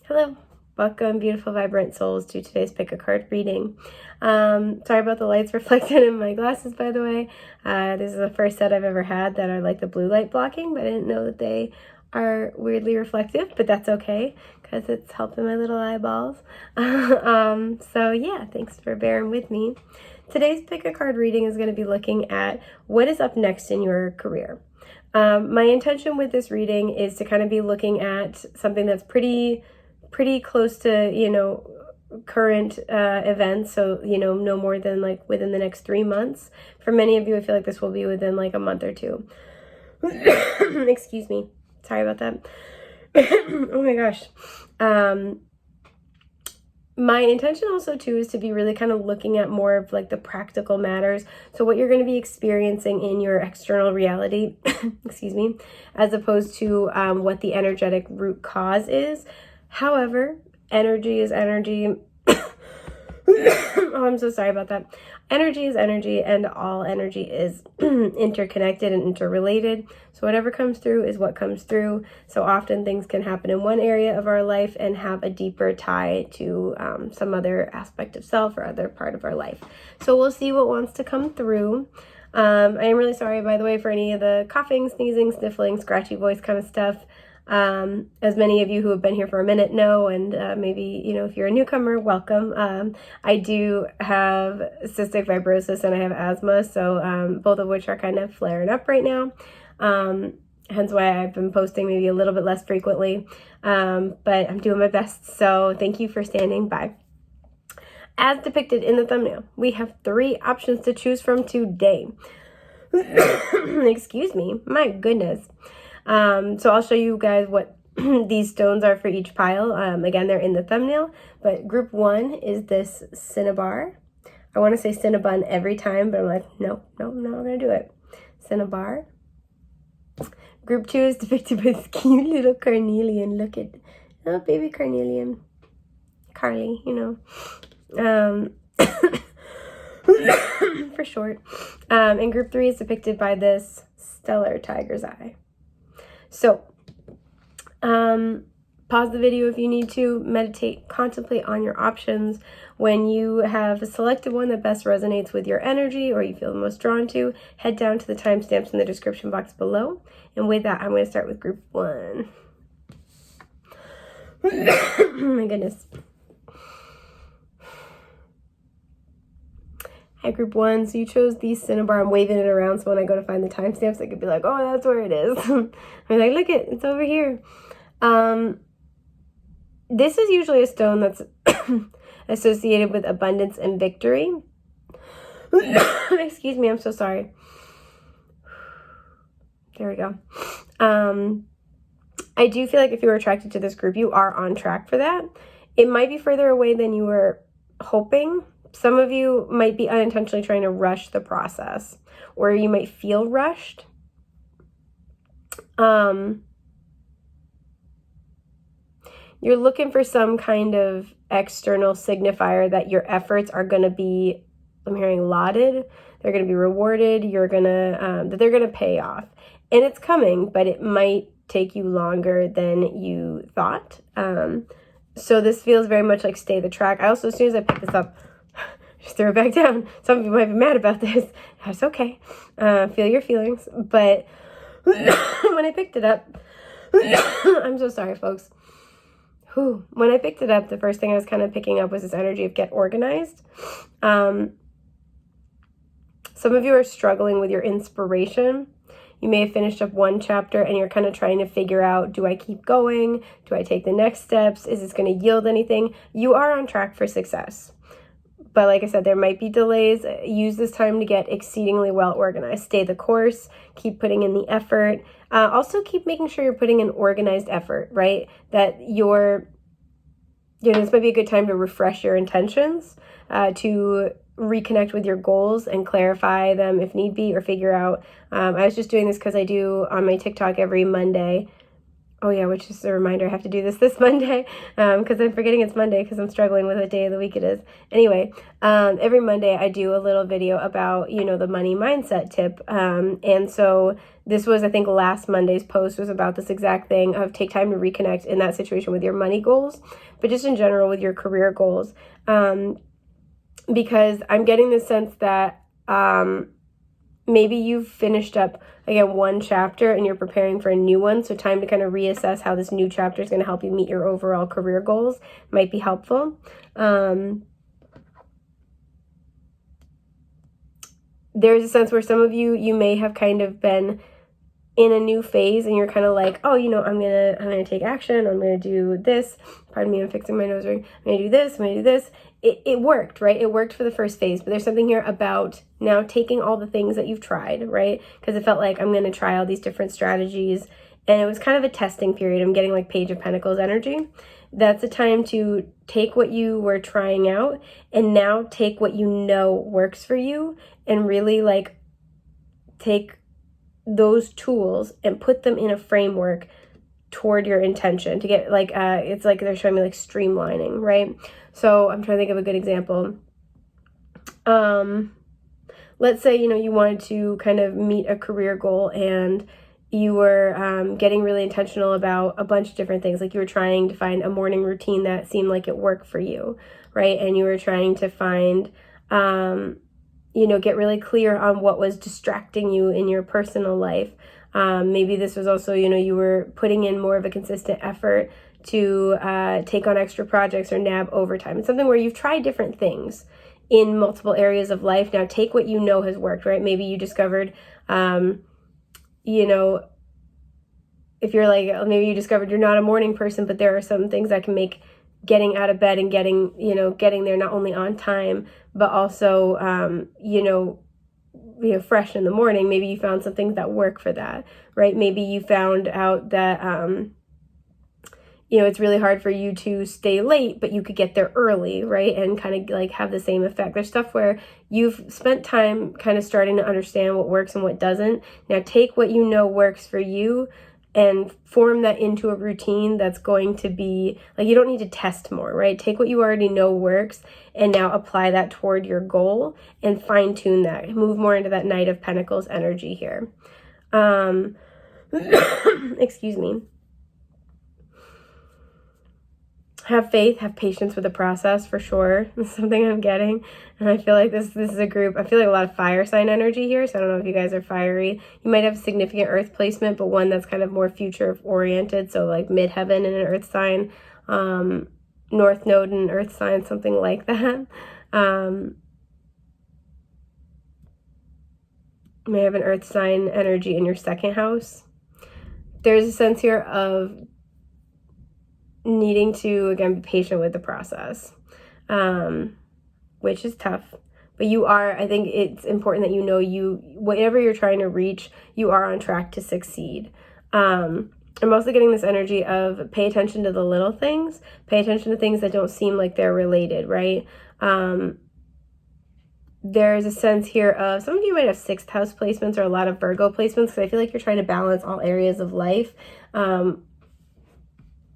Hello, welcome beautiful vibrant souls to today's pick a card reading. Sorry about the lights reflected in my glasses, by the way. This is the first set I've ever had that are like the blue light blocking, but I didn't know that they are weirdly reflective, but that's okay because it's helping my little eyeballs. So yeah, thanks for bearing with me. Today's pick a card reading is going to be looking at what is up next in your career. My intention with this reading is to kind of be looking at something that's pretty close to, current events. So, no more than like within the next 3 months. For many of you, I feel like this will be within like a month or two. Excuse me. Sorry about that. Oh my gosh. My intention also too is to be really kind of looking at more of like the practical matters. So what you're going to be experiencing in your external reality, excuse me, as opposed to what the energetic root cause is. However, energy is energy. Oh, I'm so sorry about that. Energy is energy, and all energy is interconnected and interrelated. So whatever comes through is what comes through. So often things can happen in one area of our life and have a deeper tie to some other aspect of self or other part of our life. So we'll see what wants to come through. I am really sorry, by the way, for any of the coughing, sneezing, sniffling, scratchy voice kind of stuff. As many of you who have been here for a minute know, and maybe, if you're a newcomer, welcome. I do have cystic fibrosis and I have asthma, so both of which are kind of flaring up right now. Hence why I've been posting maybe a little bit less frequently, but I'm doing my best, so thank you for standing by. As depicted in the thumbnail, we have 3 options to choose from today. Excuse me, my goodness. So I'll show you guys what these stones are for each pile. Again, they're in the thumbnail, but group 1 is this cinnabar. I want to say cinnabon every time, but I'm like, no, I'm not going to do it. Cinnabar. Group 2 is depicted by this cute little carnelian. Look at, oh, baby carnelian. Carly, for short. And group 3 is depicted by this stellar tiger's eye. So, pause the video if you need to, meditate, contemplate on your options. When you have selected one that best resonates with your energy or you feel the most drawn to, head down to the timestamps in the description box below. And with that, I'm going to start with group 1. Oh my goodness. Hi, group 1. So you chose the cinnabar. I'm waving it around so when I go to find the timestamps, I could be like, oh, that's where it is. I'm like, look it's over here. This is usually a stone that's associated with abundance and victory. Excuse me, I'm so sorry. There we go. I do feel like if you were attracted to this group, you are on track for that. It might be further away than you were hoping. Some of you might be unintentionally trying to rush the process, or you might feel rushed. You're looking for some kind of external signifier that your efforts are going to be, I'm hearing, lauded. They're going to be rewarded. You're going to, that they're going to pay off. And it's coming, but it might take you longer than you thought. So this feels very much like stay the track. I also, as soon as I pick this up, just throw it back down. Some of you might be mad about this. That's okay. Feel your feelings. But when I picked it up, I'm so sorry, folks. When I picked it up, the first thing I was kind of picking up was this energy of get organized. Some of you are struggling with your inspiration. You may have finished up one chapter and you're kind of trying to figure out, do I keep going? Do I take the next steps? Is this going to yield anything? You are on track for success. But like I said, there might be delays. Use this time to get exceedingly well organized. Stay the course. Keep putting in the effort. Also keep making sure you're putting in organized effort, right? That this might be a good time to refresh your intentions, to reconnect with your goals and clarify them if need be, or figure out. I was just doing this because I do on my TikTok every Monday Oh yeah, which is a reminder, I have to do this Monday, because I'm forgetting it's Monday because I'm struggling with what day of the week it is. Anyway, every Monday I do a little video about, you know, the money mindset tip. And so this was, I think, last Monday's post was about this exact thing of take time to reconnect in that situation with your money goals, but just in general with your career goals. Because I'm getting the sense that maybe you've finished up, again, one chapter and you're preparing for a new one. So time to kind of reassess how this new chapter is going to help you meet your overall career goals might be helpful. There's a sense where some of you may have kind of been in a new phase and you're kind of like, oh, you know, I'm gonna take action. I'm gonna do this. Pardon me, I'm fixing my nose ring. I'm gonna do this. I'm gonna do this. It worked, right? It worked for the first phase, but there's something here about now taking all the things that you've tried, right? Because it felt like I'm gonna try all these different strategies, and it was kind of a testing period. I'm getting like Page of Pentacles energy. That's a time to take what you were trying out and now take what you know works for you and really like take those tools and put them in a framework toward your intention to get like it's like they're showing me like streamlining, right? So I'm trying to think of a good example. Let's say, you know, you wanted to kind of meet a career goal and you were getting really intentional about a bunch of different things. Like you were trying to find a morning routine that seemed like it worked for you, right? And you were trying to find you know, get really clear on what was distracting you in your personal life. Maybe this was also, you know, you were putting in more of a consistent effort to take on extra projects or nab overtime. It's something where you've tried different things in multiple areas of life. Now take what you know has worked, right? Maybe you discovered, you know, if you're like, maybe you discovered you're not a morning person, but there are some things that can make getting out of bed and getting there not only on time, but also, you know, fresh in the morning. Maybe you found some things that work for that, right? Maybe you found out that, you know, it's really hard for you to stay late, but you could get there early, right? And kind of like have the same effect. There's stuff where you've spent time kind of starting to understand what works and what doesn't. Now take what you know works for you and form that into a routine that's going to be, like, you don't need to test more, right? Take what you already know works and now apply that toward your goal and fine tune that. Move more into that Knight of Pentacles energy here. Excuse me. Have faith, have patience with the process for sure. That's something I'm getting. And I feel like this is a group, I feel like a lot of fire sign energy here. So I don't know if you guys are fiery. You might have significant earth placement, but one that's kind of more future oriented. So like midheaven in an earth sign, north node in an earth sign, something like that. You may have an earth sign energy in your second house. There's a sense here of needing to, again, be patient with the process, which is tough. But you are, I think it's important that you know whatever you're trying to reach, you are on track to succeed. I'm also getting this energy of pay attention to the little things, pay attention to things that don't seem like they're related, right? There's a sense here of, some of you might have 6th house placements or a lot of Virgo placements, because I feel like you're trying to balance all areas of life.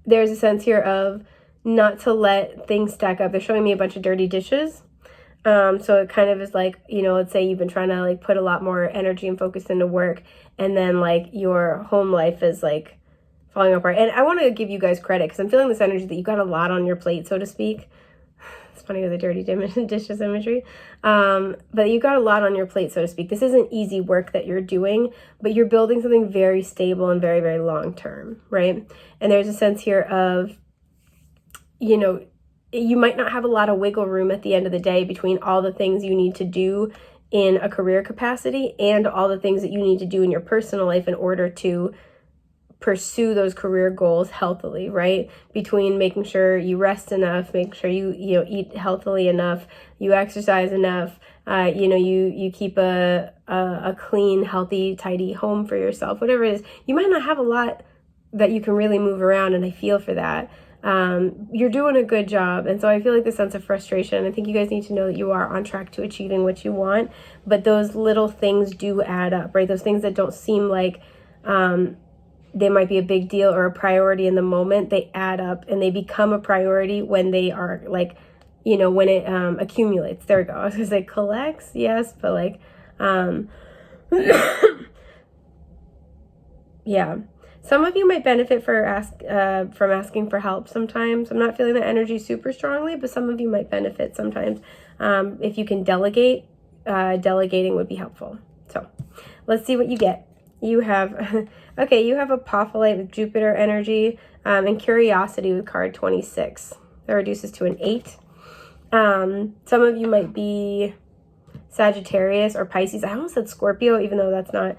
There's a sense here of not to let things stack up. They're showing me a bunch of dirty dishes. So it kind of is like, you know, let's say you've been trying to like put a lot more energy and focus into work, and then like your home life is like falling apart. And I want to give you guys credit because I'm feeling this energy that you got a lot on your plate, so to speak. It's funny with the dirty dishes imagery. But you got a lot on your plate, so to speak. This isn't easy work that you're doing, but you're building something very stable and very, very long term, right? And there's a sense here of, you know, you might not have a lot of wiggle room at the end of the day between all the things you need to do in a career capacity and all the things that you need to do in your personal life in order to pursue those career goals healthily, right? Between making sure you rest enough, making sure you eat healthily enough, you exercise enough, you keep a clean, healthy, tidy home for yourself, whatever it is. You might not have a lot that you can really move around, and I feel for that. You're doing a good job. And so I feel like the sense of frustration, I think you guys need to know that you are on track to achieving what you want, but those little things do add up, right? Those things that don't seem like, they might be a big deal or a priority in the moment, they add up and they become a priority when they are like, you know, when it accumulates. There we go. I was gonna say collects, yes, but like, yeah. Some of you might benefit from asking for help sometimes. I'm not feeling that energy super strongly, but some of you might benefit sometimes. If you can delegate, delegating would be helpful. So let's see what you get. You have, okay, you have Apophyllite with Jupiter energy and Curiosity with card 26. That reduces to an 8. Some of you might be Sagittarius or Pisces. I almost said Scorpio, even though that's not.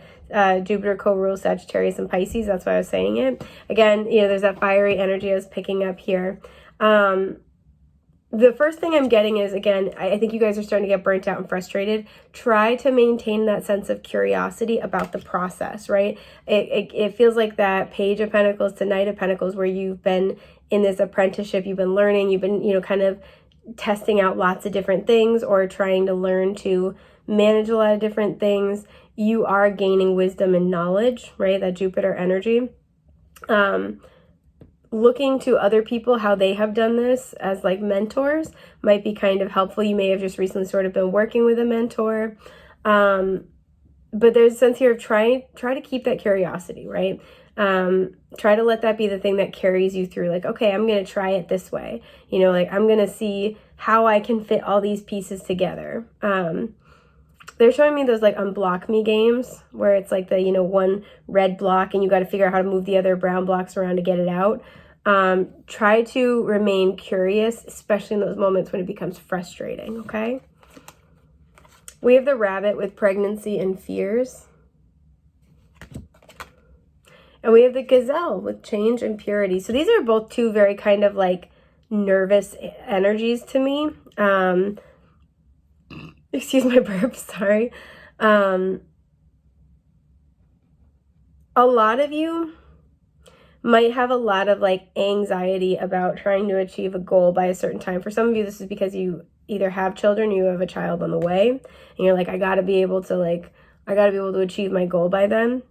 Jupiter co-rules Sagittarius and Pisces. That's why I was saying it. Again, you know, there's that fiery energy I was picking up here. The first thing I'm getting is, again, I think you guys are starting to get burnt out and frustrated. Try to maintain that sense of curiosity about the process, right? It feels like that Page of Pentacles to Knight of Pentacles where you've been in this apprenticeship, you've been learning, you've been, you know, kind of testing out lots of different things or trying to learn to manage a lot of different things. You are gaining wisdom and knowledge, right? That Jupiter energy. Looking to other people, how they have done this as like mentors might be kind of helpful. You may have just recently sort of been working with a mentor. But there's a sense here of try to keep that curiosity, right? Try to let that be the thing that carries you through. Like, okay, I'm going to try it this way. You know, like I'm going to see how I can fit all these pieces together. They're showing me those like unblock me games where it's like the, you know, one red block and you got to figure out how to move the other brown blocks around to get it out. Try to remain curious, especially in those moments when it becomes frustrating, okay? We have the Rabbit with Pregnancy and Fears. And we have the Gazelle with Change and Purity. So these are both two very kind of like nervous energies to me. Excuse my burp, sorry. A lot of you might have a lot of like anxiety about trying to achieve a goal by a certain time. For some of you, this is because you either have children or you have a child on the way. And you're like, I gotta be able to achieve my goal by then.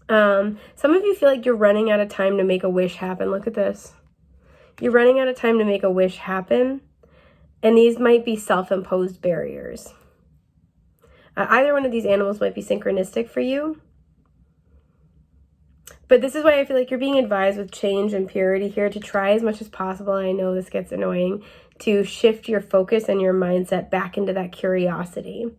Some of you feel like you're running out of time to make a wish happen. Look at this. You're running out of time to make a wish happen. And these might be self-imposed barriers. Either one of these animals might be synchronistic for you. But this is why I feel like you're being advised with Change and Purity here to try as much as possible. I know this gets annoying, to shift your focus and your mindset back into that curiosity.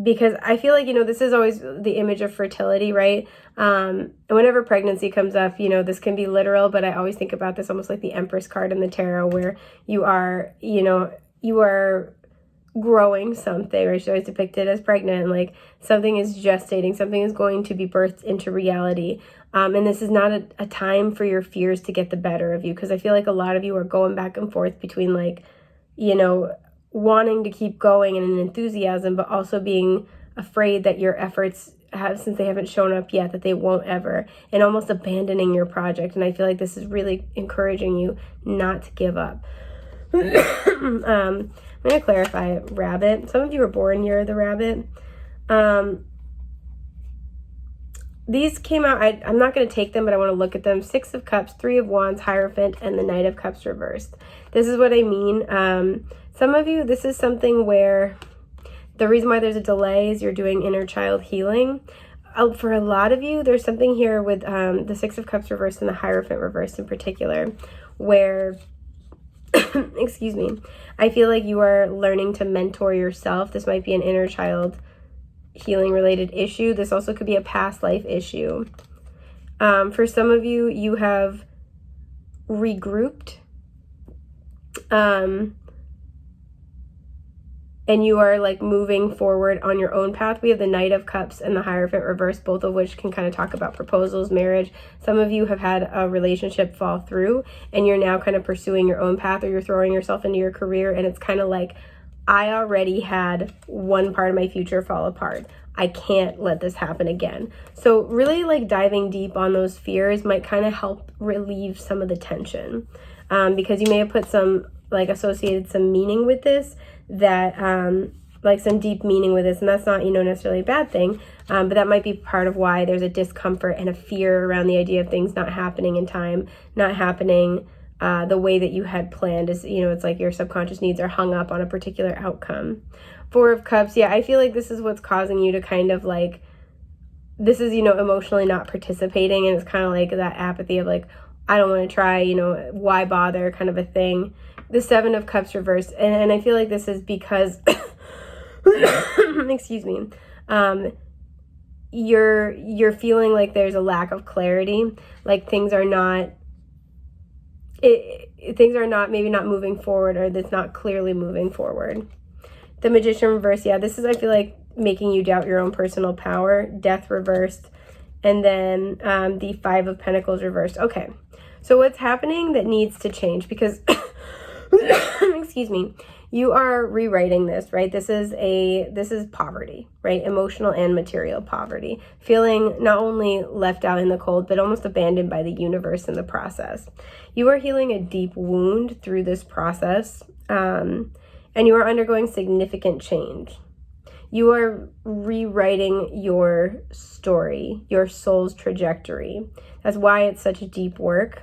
Because I feel like, you know, this is always the image of fertility, right? And whenever pregnancy comes up, you know, this can be literal, but I always think about this almost like the Empress card in the tarot where you are, you know, you are growing something, or she's always depicted as pregnant, like something is gestating, something is going to be birthed into reality. And this is not a time for your fears to get the better of you, because I feel like a lot of you are going back and forth between like, you know, wanting to keep going and an enthusiasm, but also being afraid that your efforts have, since they haven't shown up yet, that they won't ever, and almost abandoning your project. And I feel like this is really encouraging you not to give up. I'm going to clarify Rabbit. Some of you were born year of the Rabbit. These came out, I'm not going to take them, but I want to look at them. 6 of Cups, 3 of Wands, Hierophant, and the Knight of Cups reversed. This is what I mean. Some of you, this is something where the reason why there's a delay is you're doing inner child healing. For a lot of you, there's something here with the 6 of Cups reversed and the Hierophant reversed in particular, where, excuse me, I feel like you are learning to mentor yourself. This might be an inner child healing related issue. This also could be a past life issue. For some of you, you have regrouped. And you are like moving forward on your own path. We have the Knight of Cups and the Hierophant reversed, both of which can kind of talk about proposals, marriage. Some of you have had a relationship fall through and you're now kind of pursuing your own path, or you're throwing yourself into your career. And it's kind of like, I already had one part of my future fall apart. I can't let this happen again. So really like diving deep on those fears might kind of help relieve some of the tension, because you may have put some like associated some meaning with this that like some deep meaning with this, and that's not, necessarily a bad thing, but that might be part of why there's a discomfort and a fear around the idea of things not happening in time, not happening the way that you had planned. Is, it's like your subconscious needs are hung up on a particular outcome. Four of Cups, yeah, I feel like this is what's causing you to kind of like, this is, emotionally not participating, and it's kind of like that apathy of like, I don't want to try, why bother kind of a thing. The Seven of Cups reversed, and I feel like this is because excuse me, you're feeling like there's a lack of clarity, like things are not maybe not moving forward, or that's not clearly moving forward. The Magician reversed, yeah, this is, I feel like, making you doubt your own personal power. Death reversed, and then the Five of Pentacles reversed. Okay, so what's happening that needs to change, because excuse me, you are rewriting this, right? This is poverty, right? Emotional and material poverty. Feeling not only left out in the cold, but almost abandoned by the universe in the process. You are healing a deep wound through this process, and you are undergoing significant change. You are rewriting your story, your soul's trajectory. That's why it's such a deep work.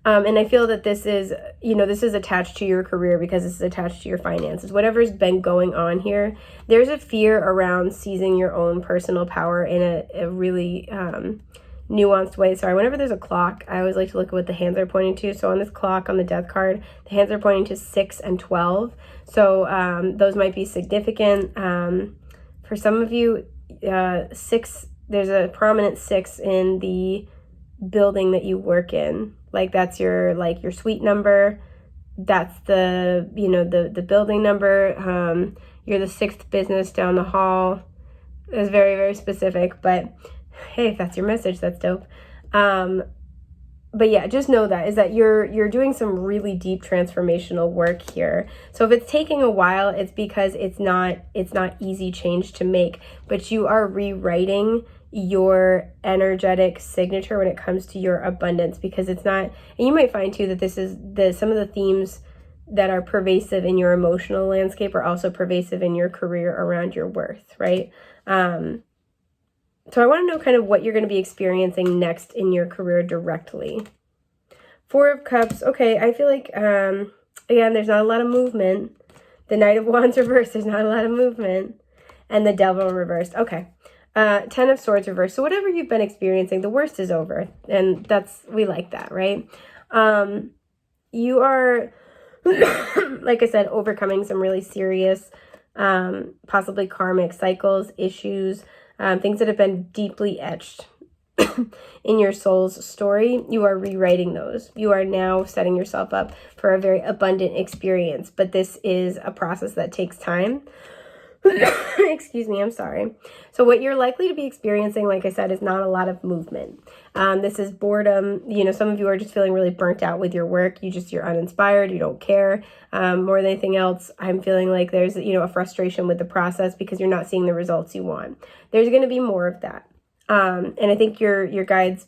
And I feel that this is attached to your career, because this is attached to your finances. Whatever's been going on here, there's a fear around seizing your own personal power in a really nuanced way. Sorry, whenever there's a clock, I always like to look at what the hands are pointing to. So on this clock, on the death card, the hands are pointing to 6 and 12. So those might be significant. For some of you, 6, there's a prominent 6 in the building that you work in. Like that's your suite number. That's the the building number. You're the 6th business down the hall. It's very, very specific, but hey, if that's your message, that's dope. But yeah, just know that you're doing some really deep transformational work here. So if it's taking a while, it's because it's not easy change to make, but you are rewriting your energetic signature when it comes to your abundance, because it's not, and you might find too that this is some of the themes that are pervasive in your emotional landscape are also pervasive in your career around your worth, right? So I want to know kind of what you're going to be experiencing next in your career directly. Four of Cups. Okay, I feel like, again, there's not a lot of movement. The Knight of Wands reversed, there's not a lot of movement. And the Devil reversed. Okay. 10 of Swords reversed. So whatever you've been experiencing, the worst is over. And we like that, right? You are, like I said, overcoming some really serious, possibly karmic cycles, issues, things that have been deeply etched in your soul's story. You are rewriting those. You are now setting yourself up for a very abundant experience, but this is a process that takes time. Excuse me, I'm sorry. So what you're likely to be experiencing, like I said, is not a lot of movement. This is boredom. Some of you are just feeling really burnt out with your work. You're uninspired. You don't care. More than anything else, I'm feeling like there's, a frustration with the process because you're not seeing the results you want. There's going to be more of that. And I think your guides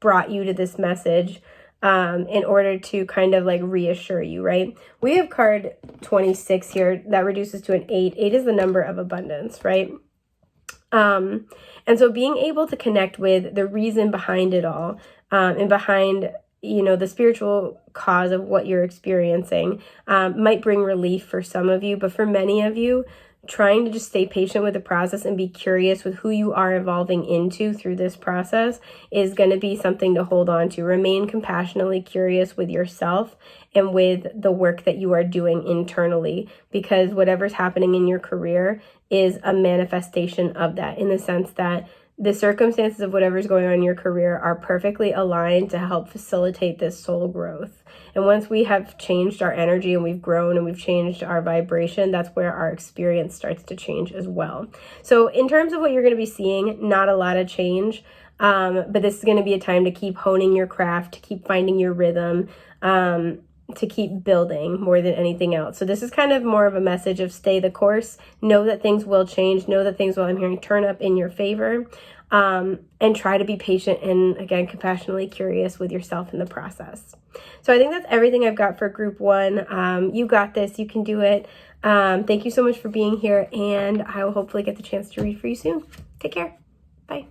brought you to this message in order to kind of like reassure you, right? We have card 26 here that reduces to an 8. 8 is the number of abundance, right? And so being able to connect with the reason behind it all, and behind, the spiritual cause of what you're experiencing, might bring relief for some of you, but for many of you, trying to just stay patient with the process and be curious with who you are evolving into through this process is going to be something to hold on to. Remain compassionately curious with yourself and with the work that you are doing internally, because whatever's happening in your career is a manifestation of that, in the sense that the circumstances of whatever's going on in your career are perfectly aligned to help facilitate this soul growth. And once we have changed our energy and we've grown and we've changed our vibration, that's where our experience starts to change as well. So in terms of what you're going to be seeing, not a lot of change, but this is going to be a time to keep honing your craft, to keep finding your rhythm, to keep building more than anything else. So this is kind of more of a message of stay the course, know that things will change, know that things will, I'm hearing, turn up in your favor, and try to be patient and, again, compassionately curious with yourself in the process. So I think that's everything I've got for group 1. You got this. You can do it. Thank you so much for being here, and I will hopefully get the chance to read for you soon. Take care. Bye.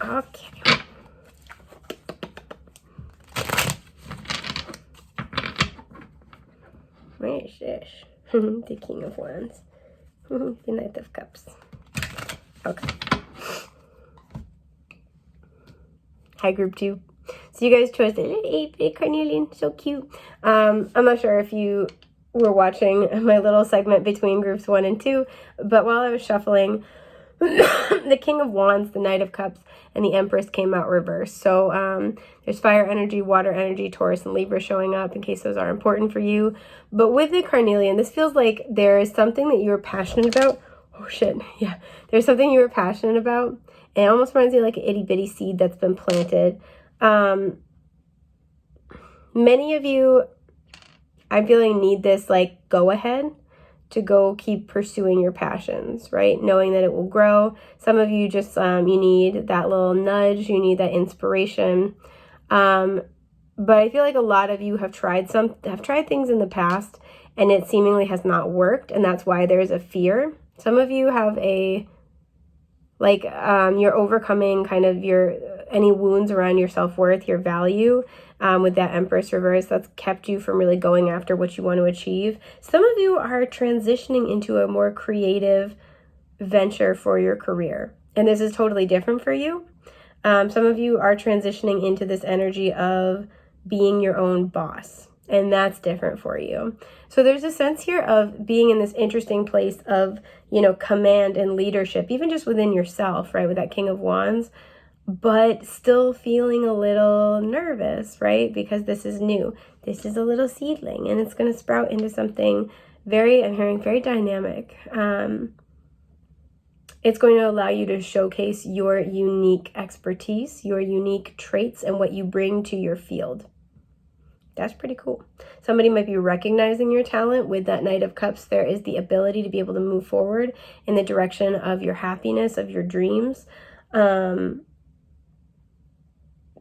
Okay. Where is this? The King of Wands. The Knight of Cups. Okay. Hi, group 2. So you guys chose the little 8-bit carnelian. So cute. I'm not sure if you were watching my little segment between groups 1 and 2, but while I was shuffling, the King of Wands, the Knight of Cups, and the Empress came out reversed. So there's fire energy, water energy, Taurus, and Libra showing up in case those are important for you. But with the carnelian, this feels like there is something that you're passionate about. Oh shit, yeah. There's something you were passionate about. And it almost reminds me of like an itty bitty seed that's been planted. Many of you, I'm feeling, need this like go ahead to go keep pursuing your passions, right? Knowing that it will grow. Some of you just, you need that little nudge. You need that inspiration. But I feel like a lot of you have tried things in the past and it seemingly has not worked. And that's why there's a fear. Some of you have a, like, you're overcoming kind of any wounds around your self-worth, your value, with that Empress reverse that's kept you from really going after what you want to achieve. Some of you are transitioning into a more creative venture for your career, and this is totally different for you. Some of you are transitioning into this energy of being your own boss, and that's different for you. So there's a sense here of being in this interesting place of, you know, command and leadership, even just within yourself, right, with that King of Wands, but still feeling a little nervous, right, because this is new. This is a little seedling, and it's going to sprout into something I'm hearing very dynamic. It's going to allow you to showcase your unique expertise, your unique traits, and what you bring to your field. That's pretty cool. Somebody might be recognizing your talent. With that Knight of Cups, there is the ability to be able to move forward in the direction of your happiness, of your dreams.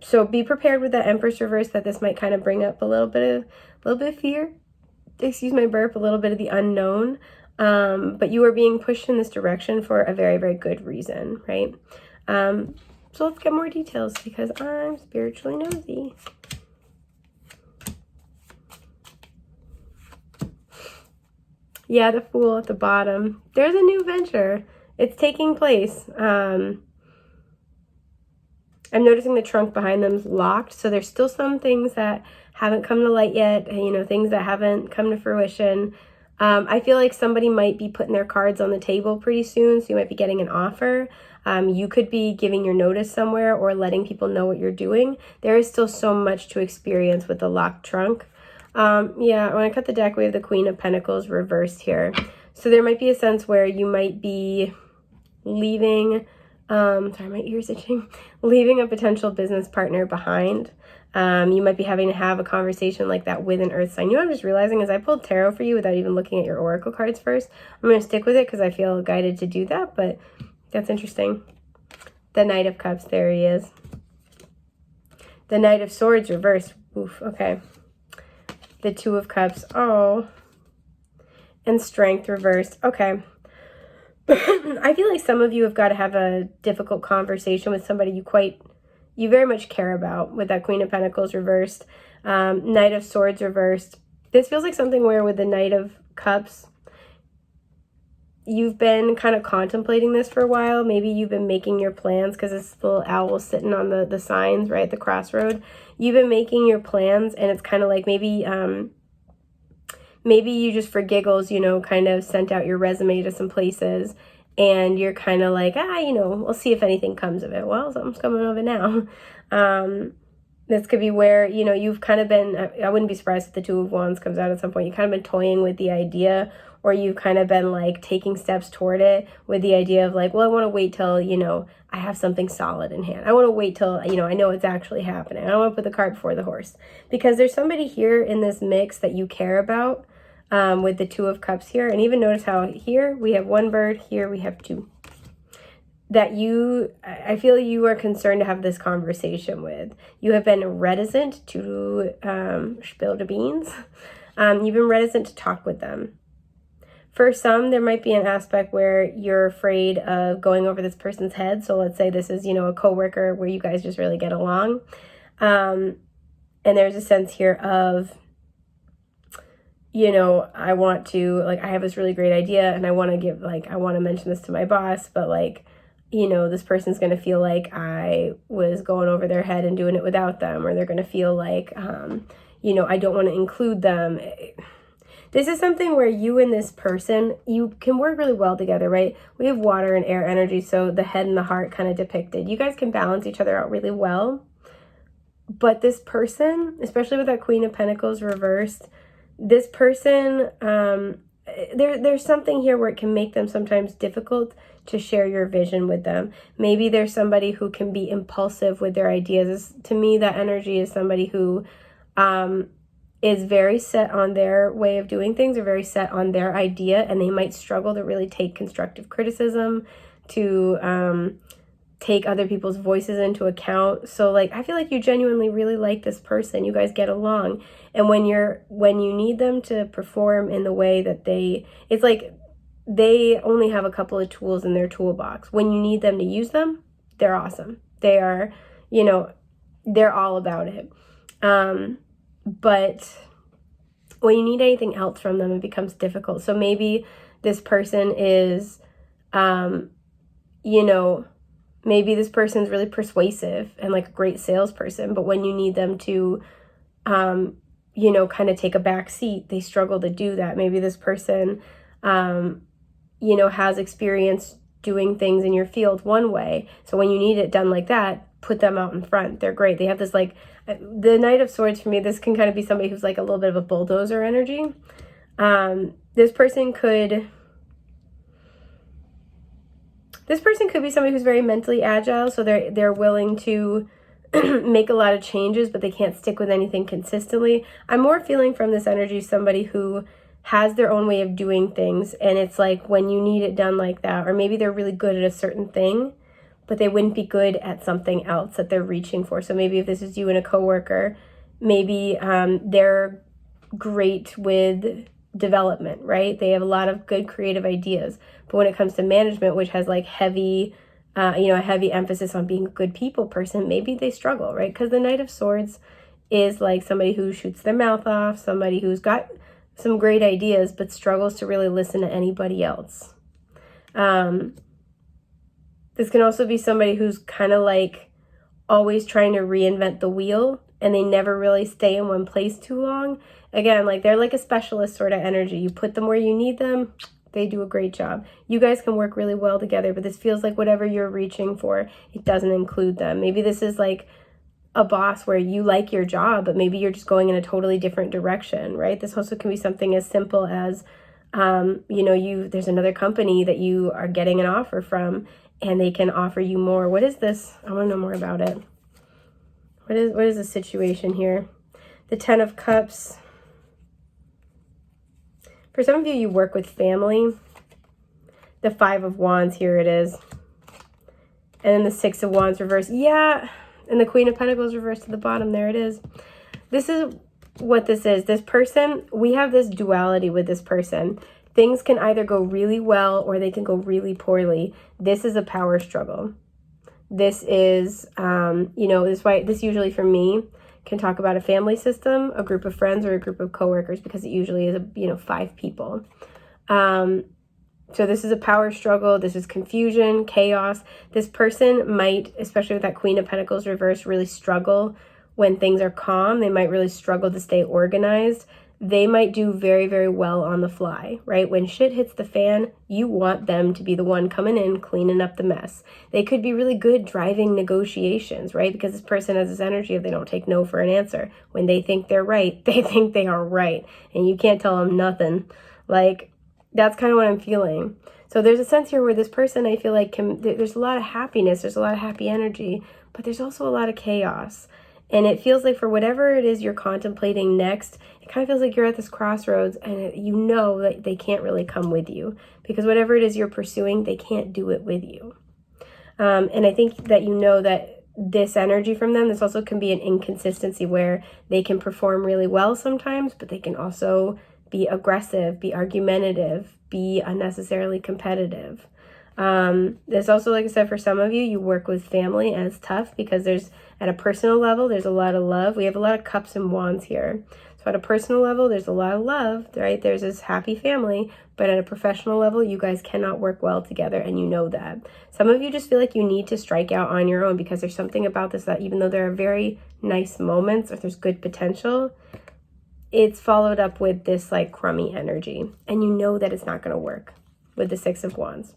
So be prepared with that Empress reverse that this might kind of bring up a little bit of fear. Excuse my burp, a little bit of the unknown. But you are being pushed in this direction for a very, very good reason, right? So let's get more details because I'm spiritually nosy. Yeah, the Fool at the bottom. There's a new venture. It's taking place. I'm noticing the trunk behind them is locked, so there's still some things that haven't come to light yet, you know, things that haven't come to fruition. I feel like somebody might be putting their cards on the table pretty soon, so you might be getting an offer. You could be giving your notice somewhere or letting people know what you're doing. There is still so much to experience with the locked trunk. Yeah, when I cut the deck, we have the Queen of Pentacles reversed here. So there might be a sense where you might be leaving, sorry, my ear's itching, leaving a potential business partner behind. You might be having to have a conversation like that with an earth sign. You know what I'm just realizing is I pulled tarot for you without even looking at your oracle cards first. I'm going to stick with it because I feel guided to do that, but that's interesting. The Knight of Cups, there he is. The Knight of Swords reversed. Oof, okay. The Two of Cups, oh. And Strength reversed, okay. I feel like some of you have got to have a difficult conversation with somebody you very much care about with that Queen of Pentacles reversed, Knight of Swords reversed. This feels like something where with the Knight of Cups, you've been kind of contemplating this for a while. Maybe you've been making your plans because this little owl sitting on the signs, right, the crossroad. You've been making your plans, and it's kind of like maybe you just for giggles, you know, kind of sent out your resume to some places and you're kind of like, you know, we'll see if anything comes of it. Well, something's coming of it now. This could be where, you know, you've kind of been, I wouldn't be surprised if the Two of Wands comes out at some point. You've kind of been toying with the idea, or you've kind of been like taking steps toward it with the idea of like, well, I want to wait till, you know, I have something solid in hand. I want to wait till, you know, I know it's actually happening. I don't want to put the cart before the horse, because there's somebody here in this mix that you care about, with the Two of Cups here. And even notice how here we have one bird, here we have two, that I feel you are concerned to have this conversation with. You have been reticent to spill the beans. You've been reticent to talk with them. For some, there might be an aspect where you're afraid of going over this person's head. So let's say this is, a coworker where you guys just really get along. And there's a sense here of, I want to, I have this really great idea and I want to mention this to my boss, but this person's going to feel like I was going over their head and doing it without them, or they're going to feel like, I don't want to include them. This is something where you and this person, you can work really well together, right? We have water and air energy, so the head and the heart kind of depicted. You guys can balance each other out really well. But this person, especially with that Queen of Pentacles reversed, this person, there's something here where it can make them sometimes difficult to share your vision with them. Maybe there's somebody who can be impulsive with their ideas. To me, that energy is somebody who is very set on their way of doing things, or very set on their idea, and they might struggle to really take constructive criticism, to take other people's voices into account. So I feel like you genuinely really like this person. You guys get along. And when you need them to perform in the way that it's like they only have a couple of tools in their toolbox. When you need them to use them, they're awesome. They are, they're all about it. But when you need anything else from them, it becomes difficult. So maybe this person is, maybe this person's really persuasive and a great salesperson, but when you need them to, kind of take a back seat, they struggle to do that. Maybe this person, has experience doing things in your field one way. So when you need it done like that, put them out in front. They're great. They have this the Knight of Swords, for me, this can kind of be somebody who's a little bit of a bulldozer energy. This person could be somebody who's very mentally agile, so they're willing to make a lot of changes, but they can't stick with anything consistently. I'm more feeling from this energy somebody who has their own way of doing things, and it's when you need it done like that, or maybe they're really good at a certain thing, but they wouldn't be good at something else that they're reaching for. So maybe if this is you and a coworker, maybe they're great with development, right? They have a lot of good creative ideas. But when it comes to management, which has heavy, a heavy emphasis on being a good people person, maybe they struggle, right? Because the Knight of Swords is somebody who shoots their mouth off, somebody who's got some great ideas, but struggles to really listen to anybody else. This can also be somebody who's kind of always trying to reinvent the wheel, and they never really stay in one place too long. Again, they're a specialist sort of energy. You put them where you need them, they do a great job. You guys can work really well together, but this feels like whatever you're reaching for, it doesn't include them. Maybe this is a boss where you like your job, but maybe you're just going in a totally different direction, right? This also can be something as simple as, there's another company that you are getting an offer from, and they can offer you more. What is this? I want to know more about it. What is the situation here? The Ten of Cups. For some of you, you work with family. The Five of Wands, here it is. And then the Six of Wands reversed. Yeah. And the Queen of Pentacles reversed to the bottom. There it is. This is what this is. This person, we have this duality with this person. Things can either go really well or they can go really poorly. This is a power struggle. This is, this usually for me can talk about a family system, a group of friends, or a group of coworkers, because it usually is, 5 people. So this is a power struggle. This is confusion, chaos. This person might, especially with that Queen of Pentacles reversed, really struggle when things are calm. They might really struggle to stay organized. They might do very, very well on the fly, right? When shit hits the fan, you want them to be the one coming in, cleaning up the mess. They could be really good driving negotiations, right? Because this person has this energy of they don't take no for an answer. When they think they're right, they think they are right. And you can't tell them nothing. That's kind of what I'm feeling. So there's a sense here where this person, I feel like, there's a lot of happiness, there's a lot of happy energy, but there's also a lot of chaos. And it feels like for whatever it is you're contemplating next, it kind of feels like you're at this crossroads, and you know that they can't really come with you, because whatever it is you're pursuing, they can't do it with you. And I think that you know that this energy from them. This also can be an inconsistency where they can perform really well sometimes, but they can also be aggressive, be argumentative, be unnecessarily competitive. There's also, like I said, for some of you, you work with family and it's tough because there's, at a personal level, there's a lot of love. We have a lot of cups and wands here. So at a personal level, there's a lot of love, right? There's this happy family, but at a professional level, you guys cannot work well together, and you know that. Some of you just feel like you need to strike out on your own because there's something about this that even though there are very nice moments or there's good potential, it's followed up with this like crummy energy, and you know that it's not going to work with the Six of Wands.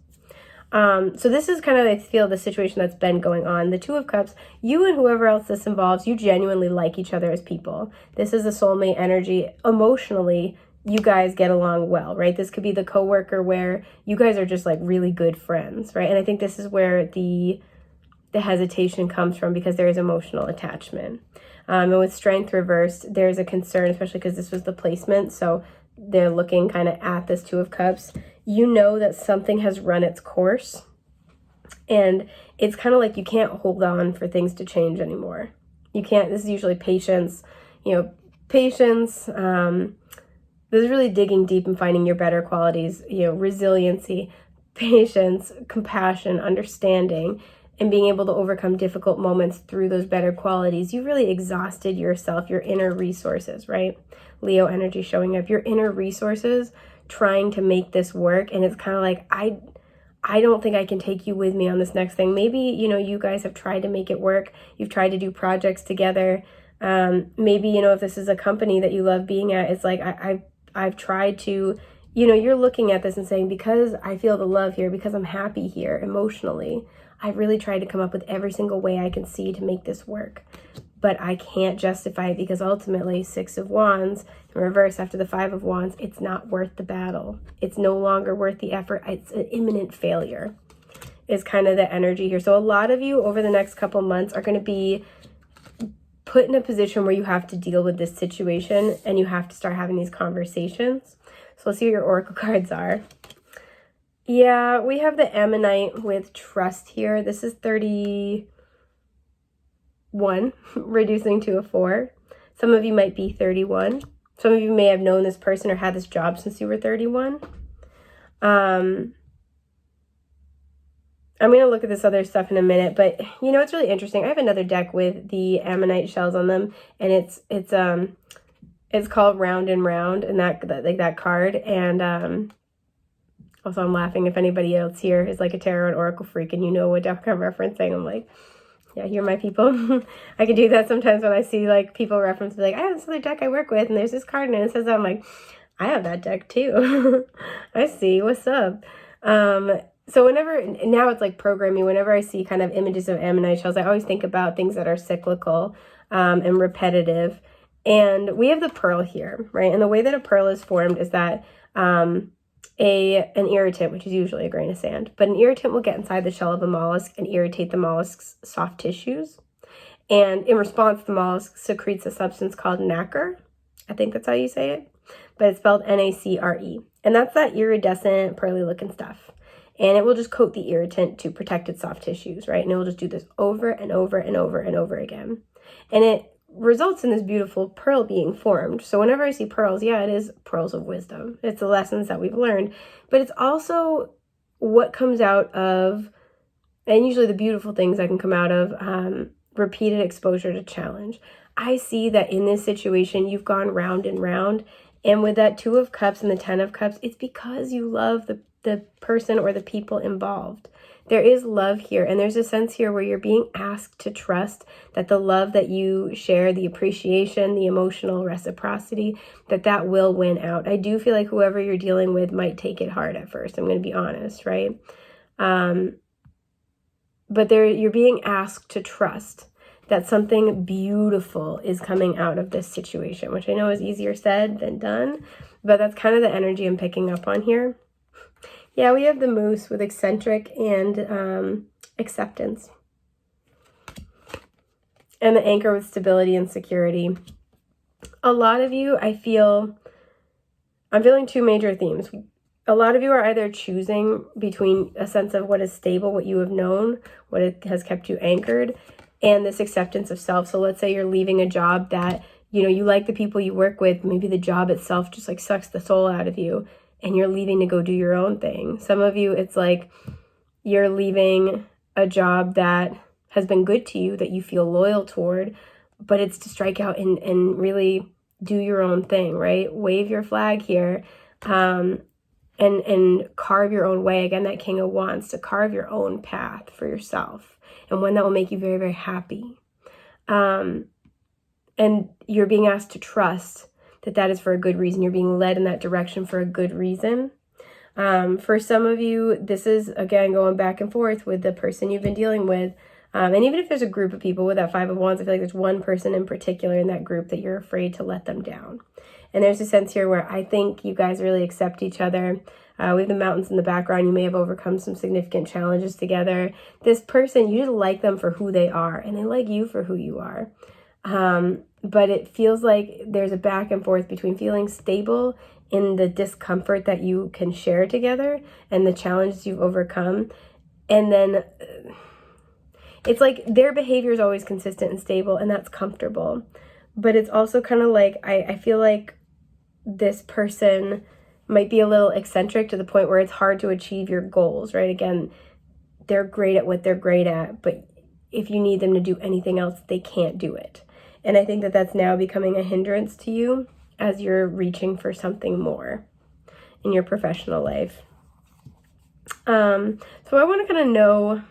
So this is kind of, I feel, the situation that's been going on. The Two of Cups, you and whoever else this involves, you genuinely like each other as people. This is a soulmate energy. Emotionally, you guys get along well, right? This could be the coworker where you guys are just like really good friends, right? And I think this is where the hesitation comes from, because there is emotional attachment. And with Strength reversed, there's a concern, especially because this was the placement. So they're looking kind of at this Two of Cups. You know that something has run its course, and it's kind of like you can't hold on for things to change anymore. You can't. This is usually patience, patience. This is really digging deep and finding your better qualities, resiliency, patience, compassion, understanding, and being able to overcome difficult moments through those better qualities. You really exhausted yourself, your inner resources, right? Leo energy showing up, your inner resources, trying to make this work. And it's kind of like, I don't think I can take you with me on this next thing. Maybe, you guys have tried to make it work. You've tried to do projects together. Maybe, if this is a company that you love being at, it's like, I've tried to, you're looking at this and saying, because I feel the love here, because I'm happy here emotionally, I've really tried to come up with every single way I can see to make this work. But I can't justify it because ultimately, Six of Wands in reverse after the Five of Wands, it's not worth the battle. It's no longer worth the effort. It's an imminent failure is kind of the energy here. So a lot of you over the next couple months are going to be put in a position where you have to deal with this situation and you have to start having these conversations. So let's see what your oracle cards are. Yeah, we have the Ammonite with Trust here. This is 31, reducing to a 4. Some of you might be 31. Some of you may have known this person or had this job since you were 31. I'm going to look at this other stuff in a minute, but it's really interesting. I have another deck with the Ammonite shells on them, and it's called Round and Round, and that card. And also I'm laughing if anybody else here is like a tarot and oracle freak and you know what deck I'm referencing. I'm like, yeah, you're my people. I can do that sometimes when I see like people reference, like, I have this other deck I work with and there's this card and it says that. I'm like, I have that deck too. I see, what's up? So now it's like programming, whenever I see kind of images of Ammonite shells, I always think about things that are cyclical and repetitive. And we have the pearl here, right? And the way that a pearl is formed is that an irritant, which is usually a grain of sand, but an irritant will get inside the shell of a mollusk and irritate the mollusk's soft tissues. And in response, the mollusk secretes a substance called nacre. I think that's how you say it, but it's spelled Nacre. And that's that iridescent, pearly looking stuff. And it will just coat the irritant to protect its soft tissues, right? And it will just do this over and over and over and over again. And it results in this beautiful pearl being formed. So whenever I see pearls, yeah, it is pearls of wisdom. It's the lessons that we've learned, but it's also what comes out of, and usually the beautiful things that can come out of repeated exposure to challenge. I see that in this situation, you've gone round and round. And with that Two of Cups and the 10 of Cups, it's because you love the person or the people involved. There is love here, and there's a sense here where you're being asked to trust that the love that you share, the appreciation, the emotional reciprocity, that will win out. I do feel like whoever you're dealing with might take it hard at first. I'm going to be honest, right? But you're being asked to trust that something beautiful is coming out of this situation, which I know is easier said than done, but that's kind of the energy I'm picking up on here. Yeah, we have the Moose with eccentric and acceptance. And the Anchor with stability and security. A lot of you, I'm feeling two major themes. A lot of you are either choosing between a sense of what is stable, what you have known, what has kept you anchored, and this acceptance of self. So let's say you're leaving a job that, you know, you like the people you work with, maybe the job itself just like sucks the soul out of you, and you're leaving to go do your own thing. Some of you, it's like you're leaving a job that has been good to you, that you feel loyal toward, but it's to strike out and really do your own thing, right? Wave your flag here, and carve your own way. Again, that King of Wands, to carve your own path for yourself, and one that will make you very, very happy. And you're being asked to trust that that is for a good reason. You're being led in that direction for a good reason. For some of you, this is, again, going back and forth with the person you've been dealing with. And even if there's a group of people with that Five of Wands, I feel like there's one person in particular in that group that you're afraid to let them down. And there's a sense here where I think you guys really accept each other. We have the mountains in the background. You may have overcome some significant challenges together. This person, you just like them for who they are, and they like you for who you are. But it feels like there's a back and forth between feeling stable in the discomfort that you can share together and the challenges you've overcome. And then it's like their behavior is always consistent and stable, and that's comfortable. But it's also kind of like, I feel like this person might be a little eccentric to the point where it's hard to achieve your goals, right? Again, they're great at what they're great at, but if you need them to do anything else, they can't do it. And I think that that's now becoming a hindrance to you as you're reaching for something more in your professional life. So I want to kind of know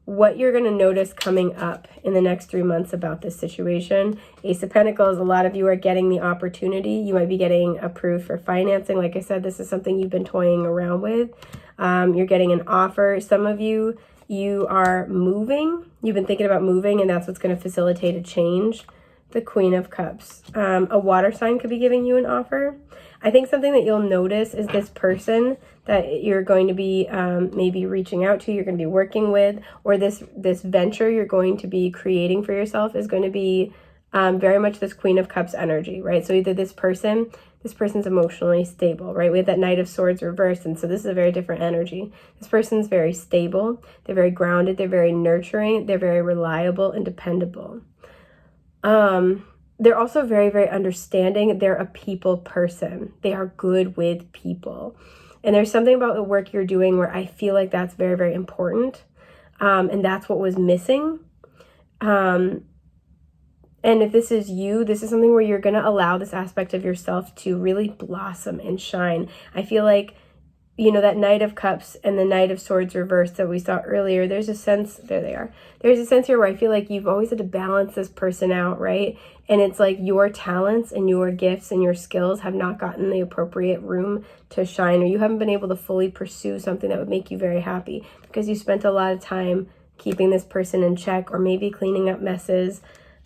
what you're going to notice coming up in the next 3 months about this situation. Ace of Pentacles, a lot of you are getting the opportunity. You might be getting approved for financing. Like I said, this is something you've been toying around with. You're getting an offer. Some of you, you are moving. You've been thinking about moving, and that's what's going to facilitate a change. The Queen of Cups. A water sign could be giving you an offer. I think something that you'll notice is this person that you're going to be maybe reaching out to, you're going to be working with, or this venture you're going to be creating for yourself is going to be very much this Queen of Cups energy, right? So either this person's emotionally stable, right? We have that Knight of Swords reversed, and so this is a very different energy. This person's very stable, they're very grounded, they're very nurturing, they're very reliable and dependable. They're also very, very understanding. They're a people person. They are good with people. And there's something about the work you're doing where I feel like that's very, very important. And that's what was missing. And if this is you, this is something where you're going to allow this aspect of yourself to really blossom and shine. I feel like, you know, that Knight of Cups and the Knight of Swords reversed that we saw earlier, there's a sense, there they are. There's a sense here where I feel like you've always had to balance this person out, right? And it's like your talents and your gifts and your skills have not gotten the appropriate room to shine, or you haven't been able to fully pursue something that would make you very happy because you spent a lot of time keeping this person in check or maybe cleaning up messes.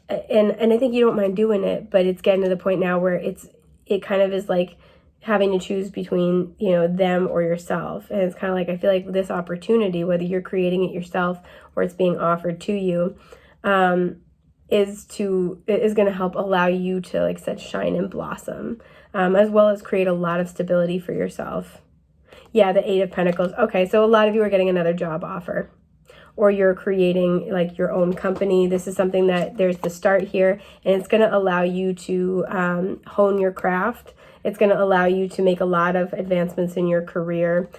And I think you don't mind doing it, but it's getting to the point now where it kind of is like having to choose between, you know, them or yourself. And it's kind of like, I feel like this opportunity, whether you're creating it yourself or it's being offered to you, is going to help allow you to, like I said, shine and blossom, as well as create a lot of stability for yourself. Yeah, the Eight of Pentacles. Okay, so a lot of you are getting another job offer, or you're creating like your own company. This is something that there's the start here, and it's going to allow you to hone your craft. It's going to allow you to make a lot of advancements in your career.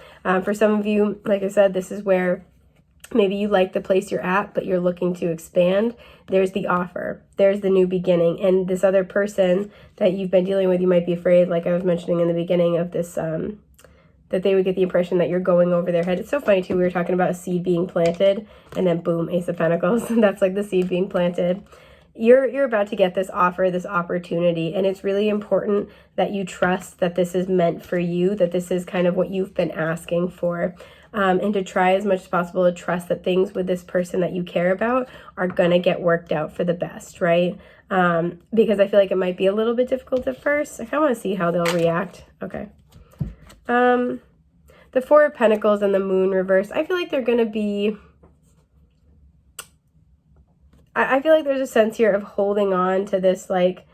For some of you, like I said, this is where maybe you like the place you're at, but you're looking to expand. There's the offer. There's the new beginning. And this other person that you've been dealing with, you might be afraid, like I was mentioning in the beginning of this, that they would get the impression that you're going over their head. It's so funny too. We were talking about a seed being planted, and then boom, Ace of Pentacles. That's like the seed being planted. You're about to get this offer, this opportunity, and it's really important that you trust that this is meant for you, that this is kind of what you've been asking for, and to try as much as possible to trust that things with this person that you care about are going to get worked out for the best, right? Because I feel like it might be a little bit difficult at first. I kind of want to see how they'll react. Okay. The Four of Pentacles and the Moon reverse, I feel like they're going to be, I feel like there's a sense here of holding on to this like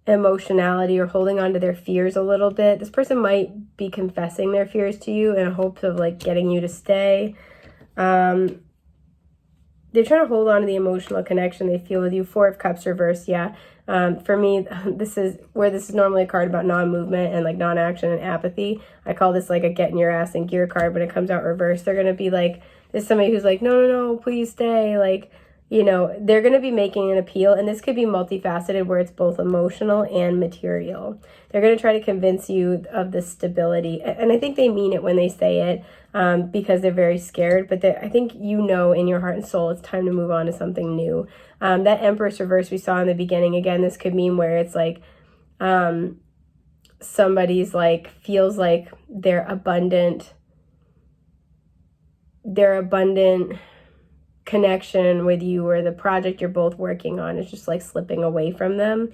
emotionality or holding on to their fears a little bit. This person might be confessing their fears to you in hopes of like getting you to stay. There's they're trying to hold on to the emotional connection they feel with you. 4 of Cups reversed, yeah. For me, this is normally a card about non-movement and like non-action and apathy. I call this like a get in your ass in gear card. When it comes out reversed, they're going to be like, there's somebody who's like, no, please stay. Like, you know, they're going to be making an appeal, and this could be multifaceted where it's both emotional and material. They're going to try to convince you of the stability, and I think they mean it when they say it, because they're very scared, but I think you know in your heart and soul it's time to move on to something new. That Empress reverse we saw in the beginning, again, this could mean where it's like somebody's like feels like their abundant connection with you or the project you're both working on is just like slipping away from them.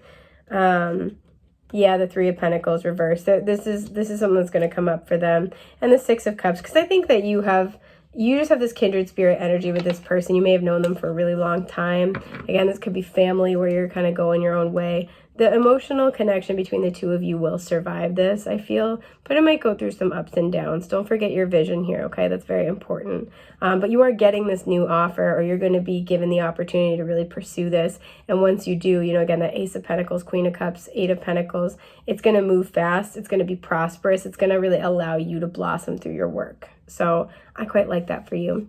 Yeah, the 3 of Pentacles reversed. This is something that's going to come up for them. And the 6 of Cups, because I think that you just have this kindred spirit energy with this person. You may have known them for a really long time. Again, this could be family where you're kind of going your own way. The emotional connection between the 2 of you will survive this, I feel, but it might go through some ups and downs. Don't forget your vision here, okay? That's very important. But you are getting this new offer, or you're going to be given the opportunity to really pursue this. And once you do, you know, again, that Ace of Pentacles, Queen of Cups, 8 of Pentacles, it's going to move fast. It's going to be prosperous. It's going to really allow you to blossom through your work. So I quite like that for you.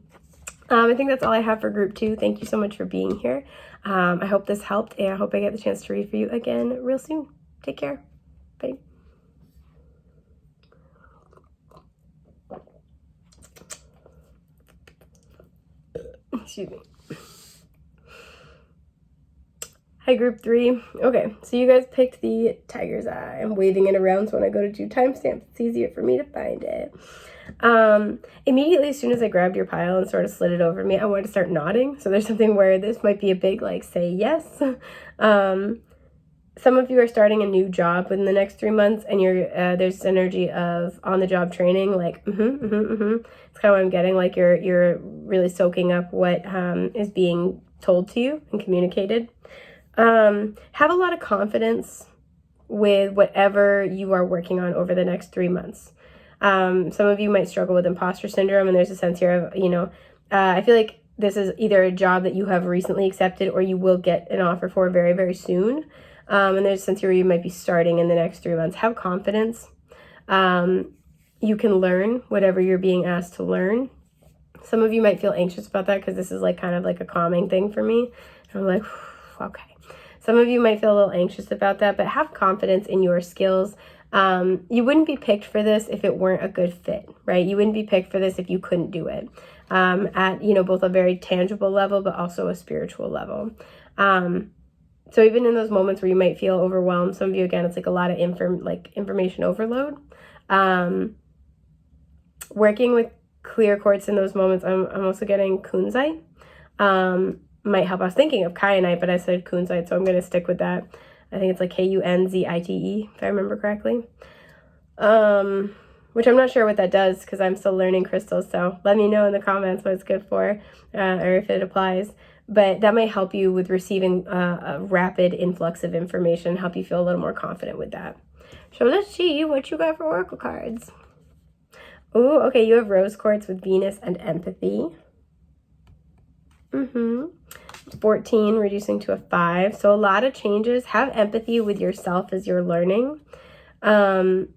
I think that's all I have for group 2. Thank you so much for being here. I hope this helped, and I hope I get the chance to read for you again real soon. Take care. Bye. Excuse me. Hi, group 3. Okay, so you guys picked the Tiger's Eye. I'm waving it around, so when I go to do timestamps, it's easier for me to find it. Immediately as soon as I grabbed your pile and sort of slid it over me, I wanted to start nodding. So there's something where this might be a big like say yes. Some of you are starting a new job within the next 3 months, and there's energy of on the job training, like It's kind of what I'm getting, like you're really soaking up what is being told to you and communicated. Have a lot of confidence with whatever you are working on over the next 3 months. Some of you might struggle with imposter syndrome, and there's a sense here of, you know, I feel like this is either a job that you have recently accepted or you will get an offer for very, very soon. And there's a sense here where you might be starting in the next 3 months. Have confidence. You can learn whatever you're being asked to learn. Some of you might feel anxious about that because this is like kind of like a calming thing for me. I'm like, okay. Some of you might feel a little anxious about that, but have confidence in your skills. You wouldn't be picked for this if it weren't a good fit, right? You wouldn't be picked for this if you couldn't do it at, you know, both a very tangible level, but also a spiritual level. So even in those moments where you might feel overwhelmed, some of you, again, it's like a lot of information overload. Working with clear quartz in those moments, I'm also getting kunzite. Might help. I was thinking of kyanite, but I said kunzite, so I'm going to stick with that. I think it's like Kunzite, if I remember correctly. Which I'm not sure what that does because I'm still learning crystals, so let me know in the comments what it's good for, or if it applies. But that might help you with receiving a rapid influx of information, help you feel a little more confident with that. So let's see what you got for oracle cards. Oh, okay, you have rose quartz with Venus and empathy. 14 reducing to a 5. So a lot of changes. Have empathy with yourself as you're learning. I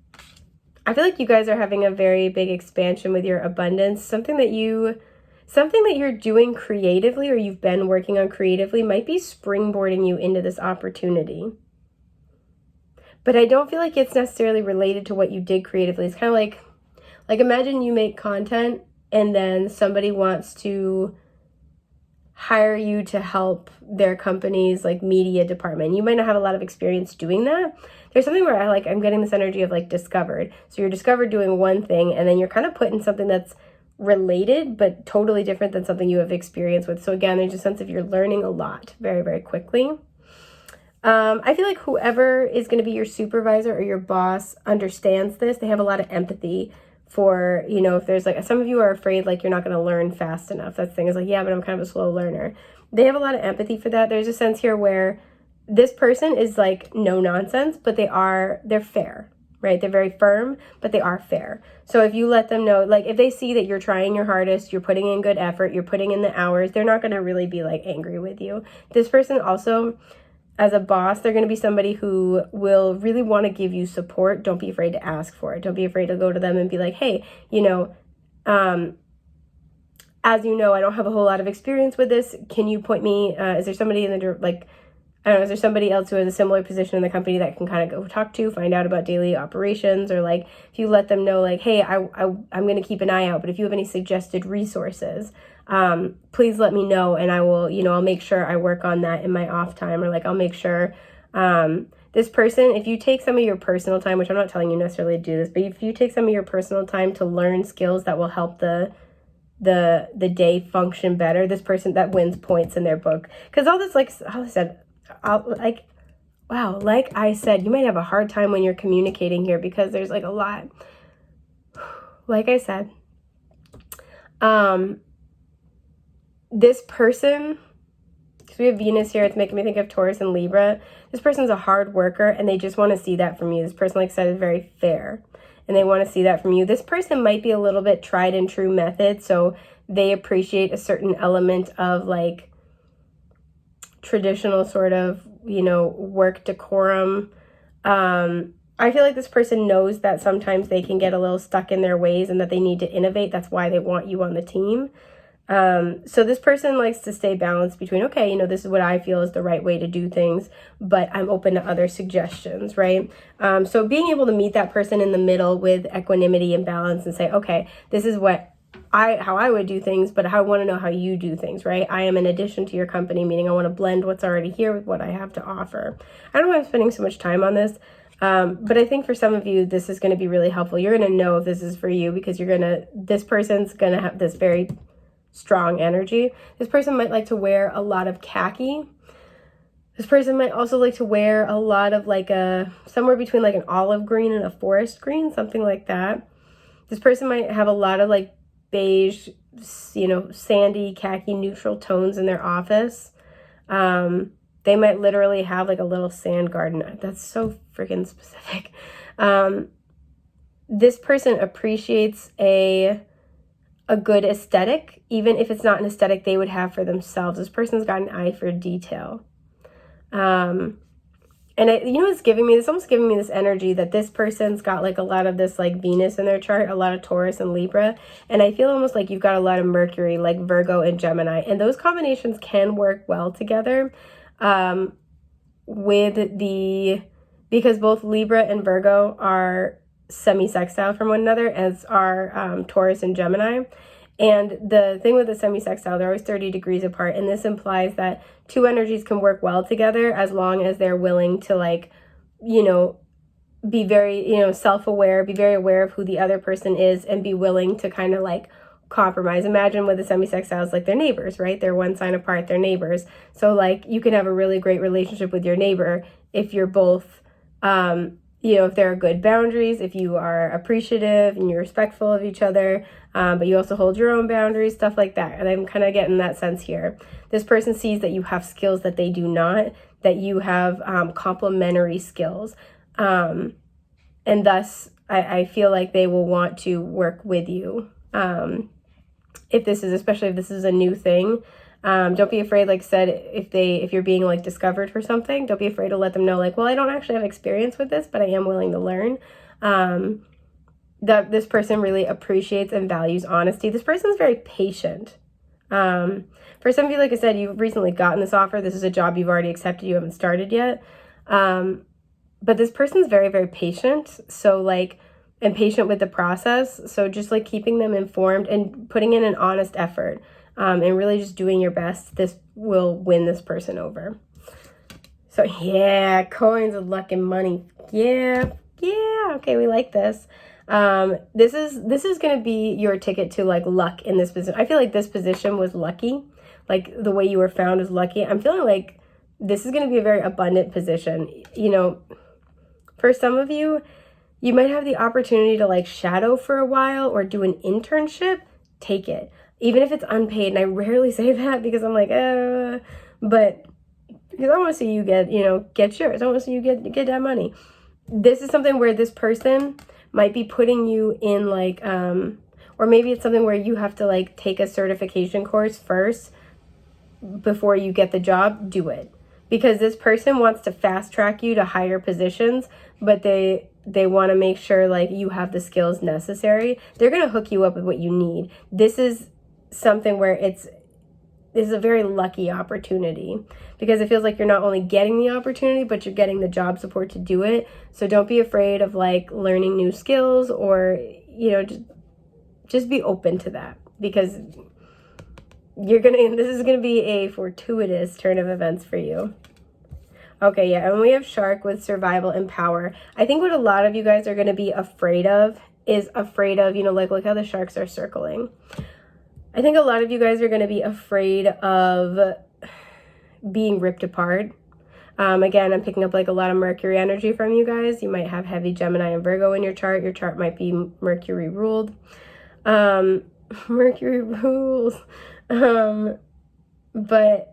feel like you guys are having a very big expansion with your abundance. Something that you're doing creatively, or you've been working on creatively, might be springboarding you into this opportunity. But I don't feel like it's necessarily related to what you did creatively. It's kind of like imagine you make content and then somebody wants to hire you to help their company's like media department. You might not have a lot of experience doing that. There's something where I'm getting this energy of like discovered. So you're discovered doing one thing, and then you're kind of put in something that's related but totally different than something you have experience with. So again, there's a sense of you're learning a lot very, very quickly. I feel like whoever is going to be your supervisor or your boss understands this. They have a lot of empathy for, you know, if there's like, some of you are afraid like you're not going to learn fast enough. That thing is like, yeah, but I'm kind of a slow learner. They have a lot of empathy for that. There's a sense here where this person is like no nonsense, but they're fair, right? They're very firm, but they are fair. So if you let them know, like if they see that you're trying your hardest, you're putting in good effort, you're putting in the hours, they're not going to really be like angry with you. This person also, as a boss, they're going to be somebody who will really want to give you support. Don't be afraid to ask for it. Don't be afraid to go to them and be like, hey, you know, as you know, I don't have a whole lot of experience with this. Can you point me, is there somebody in the, like, I don't know, is there somebody else who has a similar position in the company that can kind of go talk to, find out about daily operations? Or like, if you let them know, like, hey, I'm going to keep an eye out, but if you have any suggested resources, please let me know, and I will, you know, I'll make sure I work on that in my off time. Or like, I'll make sure, this person, if you take some of your personal time, which I'm not telling you necessarily to do this, but if you take some of your personal time to learn skills that will help the day function better, this person that wins points in their book. Because all this, like I said, like I said, you might have a hard time when you're communicating here because there's like a lot. Like I said, this person, because we have Venus here, it's making me think of Taurus and Libra. This person's a hard worker and they just want to see that from you. This person, like I said, is very fair and they want to see that from you. This person might be a little bit tried and true method, so they appreciate a certain element of like traditional sort of, you know, work decorum. I feel like this person knows that sometimes they can get a little stuck in their ways and that they need to innovate. That's why they want you on the team. So this person likes to stay balanced between, okay, you know, this is what I feel is the right way to do things, but I'm open to other suggestions, right? So being able to meet that person in the middle with equanimity and balance and say, okay, this is how I would do things, but I want to know how you do things, right? I am an addition to your company, meaning I want to blend what's already here with what I have to offer. I don't know why I'm spending so much time on this, but I think for some of you, this is going to be really helpful. You're going to know if this is for you because this person's going to have this very strong energy. This person might like to wear a lot of khaki. This person might also like to wear a lot of like somewhere between like an olive green and a forest green, something like that. This person might have a lot of like beige, you know, sandy, khaki, neutral tones in their office. They might literally have like a little sand garden. That's so freaking specific. This person appreciates a good aesthetic, even if it's not an aesthetic they would have for themselves. This person's got an eye for detail. And you know what's giving me? It's almost giving me this energy that this person's got like a lot of this like Venus in their chart, a lot of Taurus and Libra. And I feel almost like you've got a lot of Mercury, like Virgo and Gemini. And those combinations can work well together because both Libra and Virgo are semi-sextile from one another, as are Taurus and Gemini. And the thing with the semi-sextile, they're always 30 degrees apart, and this implies that two energies can work well together as long as they're willing to, like, you know, be very, you know, self-aware, be very aware of who the other person is, and be willing to kind of like compromise. Imagine with the semi-sextiles, like, they're neighbors, right? They're one sign apart, they're neighbors. So like you can have a really great relationship with your neighbor if you're both you know, if there are good boundaries, if you are appreciative and you're respectful of each other, but you also hold your own boundaries, stuff like that. And I'm kind of getting that sense here. This person sees that you have skills that they do not, that you have complementary skills. And thus, I feel like they will want to work with you. Especially if this is a new thing. Don't be afraid, like I said, if you're being like discovered for something, don't be afraid to let them know, like, well, I don't actually have experience with this, but I am willing to learn. That this person really appreciates and values honesty. This person is very patient. For some of you, like I said, you've recently gotten this offer. This is a job you've already accepted. You haven't started yet. But this person's very, very patient. So like, and patient with the process. So just like keeping them informed and putting in an honest effort. And really just doing your best, this will win this person over. So yeah, coins of luck and money. Yeah, okay, we like this. This is going to be your ticket to like luck in this position. I feel like this position was lucky. Like the way you were found is lucky. I'm feeling like this is going to be a very abundant position. You know, for some of you, you might have the opportunity to like shadow for a while or do an internship. Take it. Even if it's unpaid, and I rarely say that because I'm like, but because I want to see you get yours. I want to see you get that money. this is something where this person might be putting you in like, or maybe it's something where you have to like take a certification course first before you get the job. Do it, because this person wants to fast track you to higher positions, but they want to make sure like you have the skills necessary. They're going to hook you up with what you need. This is something where this is a very lucky opportunity, because it feels like you're not only getting the opportunity, but you're getting the job support to do it. So don't be afraid of like learning new skills, or, you know, just be open to that, because this is going to be a fortuitous turn of events for you. Okay, yeah, and we have shark with survival and power. I think what a lot of you guys are going to be afraid of is you know, like look how the sharks are circling. I think a lot of you guys are going to be afraid of being ripped apart. Again, I'm picking up like a lot of Mercury energy from you guys. You might have heavy Gemini and Virgo in your chart. Your chart might be Mercury ruled. Mercury rules. But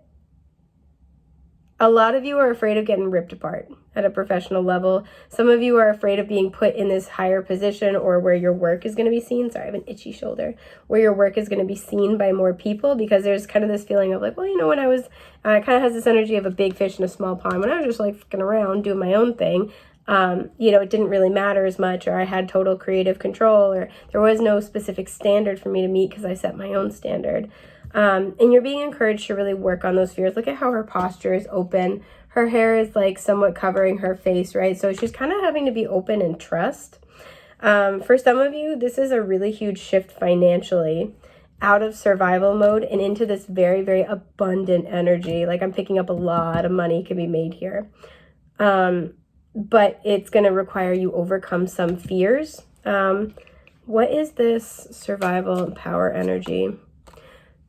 a lot of you are afraid of getting ripped apart at a professional level. Some of you are afraid of being put in this higher position, or where your work is going to be seen. Sorry, I have an itchy shoulder. Where your work is going to be seen by more people, because there's kind of this feeling of like, well, you know, when I was, kind of has this energy of a big fish in a small pond. When I was just like fucking around doing my own thing, you know, it didn't really matter as much, or I had total creative control, or there was no specific standard for me to meet because I set my own standard. And you're being encouraged to really work on those fears. Look at how her posture is open. Her hair is like somewhat covering her face, right? So she's kind of having to be open and trust. For some of you, this is a really huge shift financially, out of survival mode and into this very, very abundant energy. Like I'm picking up a lot of money can be made here. But it's going to require you overcome some fears. What is this survival and power energy?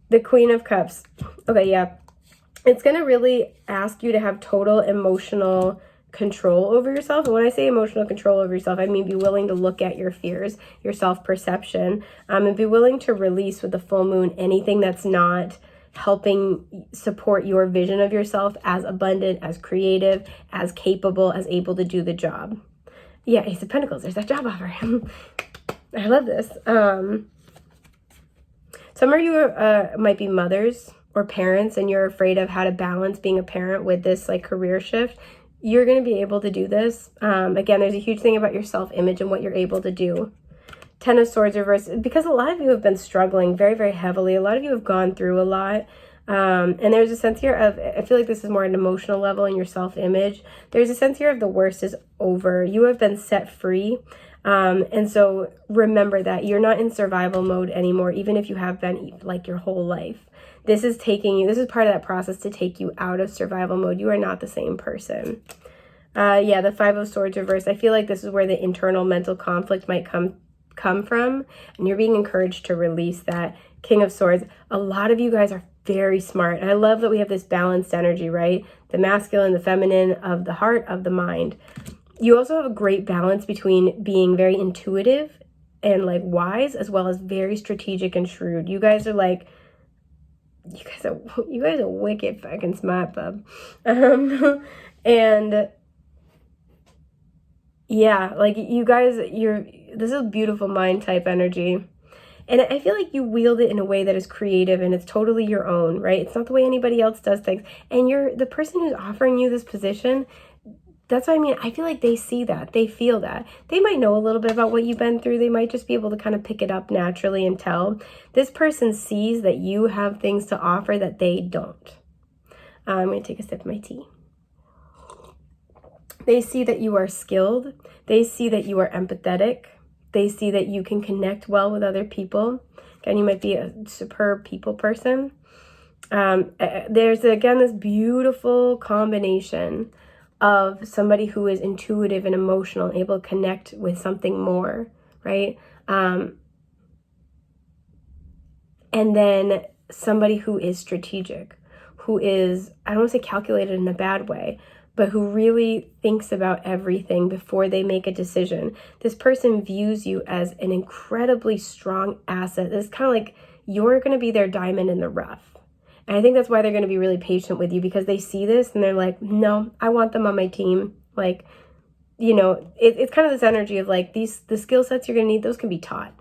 The Queen of Cups. Okay, yeah. It's going to really ask you to have total emotional control over yourself. And when I say emotional control over yourself, I mean be willing to look at your fears, your self-perception, and be willing to release with the full moon anything that's not helping support your vision of yourself as abundant, as creative, as capable, as able to do the job. Yeah, Ace of Pentacles. There's that job offer. I love this. Some of you might be mothers or parents, and you're afraid of how to balance being a parent with this like career shift. You're going to be able to do this. Again, there's a huge thing about your self-image and what you're able to do. Ten of Swords reversed, because a lot of you have been struggling very, very heavily. A lot of you have gone through a lot. And there's a sense here of, I feel like this is more an emotional level in your self-image. There's a sense here of the worst is over. You have been set free. And so remember that you're not in survival mode anymore, even if you have been like your whole life. This is part of that process to take you out of survival mode. You are not the same person. Yeah, the Five of Swords reversed. I feel like this is where the internal mental conflict might come from, and you're being encouraged to release that. King of Swords. A lot of you guys are very smart. And I love that we have this balanced energy, right? The masculine, the feminine, of the heart, of the mind. You also have a great balance between being very intuitive and like wise, as well as very strategic and shrewd. You guys are wicked fucking smart, bub. And yeah, like you guys, this is a beautiful mind type energy. And I feel like you wield it in a way that is creative and it's totally your own, right? It's not the way anybody else does things. And you're the person who's offering you this position. That's what I mean. I feel like they see that. They feel that. They might know a little bit about what you've been through. They might just be able to kind of pick it up naturally and tell. This person sees that you have things to offer that they don't. I'm going to take a sip of my tea. They see that you are skilled. They see that you are empathetic. They see that you can connect well with other people. Again, you might be a superb people person. There's, again, this beautiful combination of somebody who is intuitive and emotional, able to connect with something more, right? And then somebody who is strategic, who is, I don't want to say calculated in a bad way, but who really thinks about everything before they make a decision. This person views you as an incredibly strong asset. It's kind of like you're going to be their diamond in the rough. And I think that's why they're going to be really patient with you, because they see this and they're like, no, I want them on my team. Like, it's kind of this energy of like the skill sets you're going to need, those can be taught.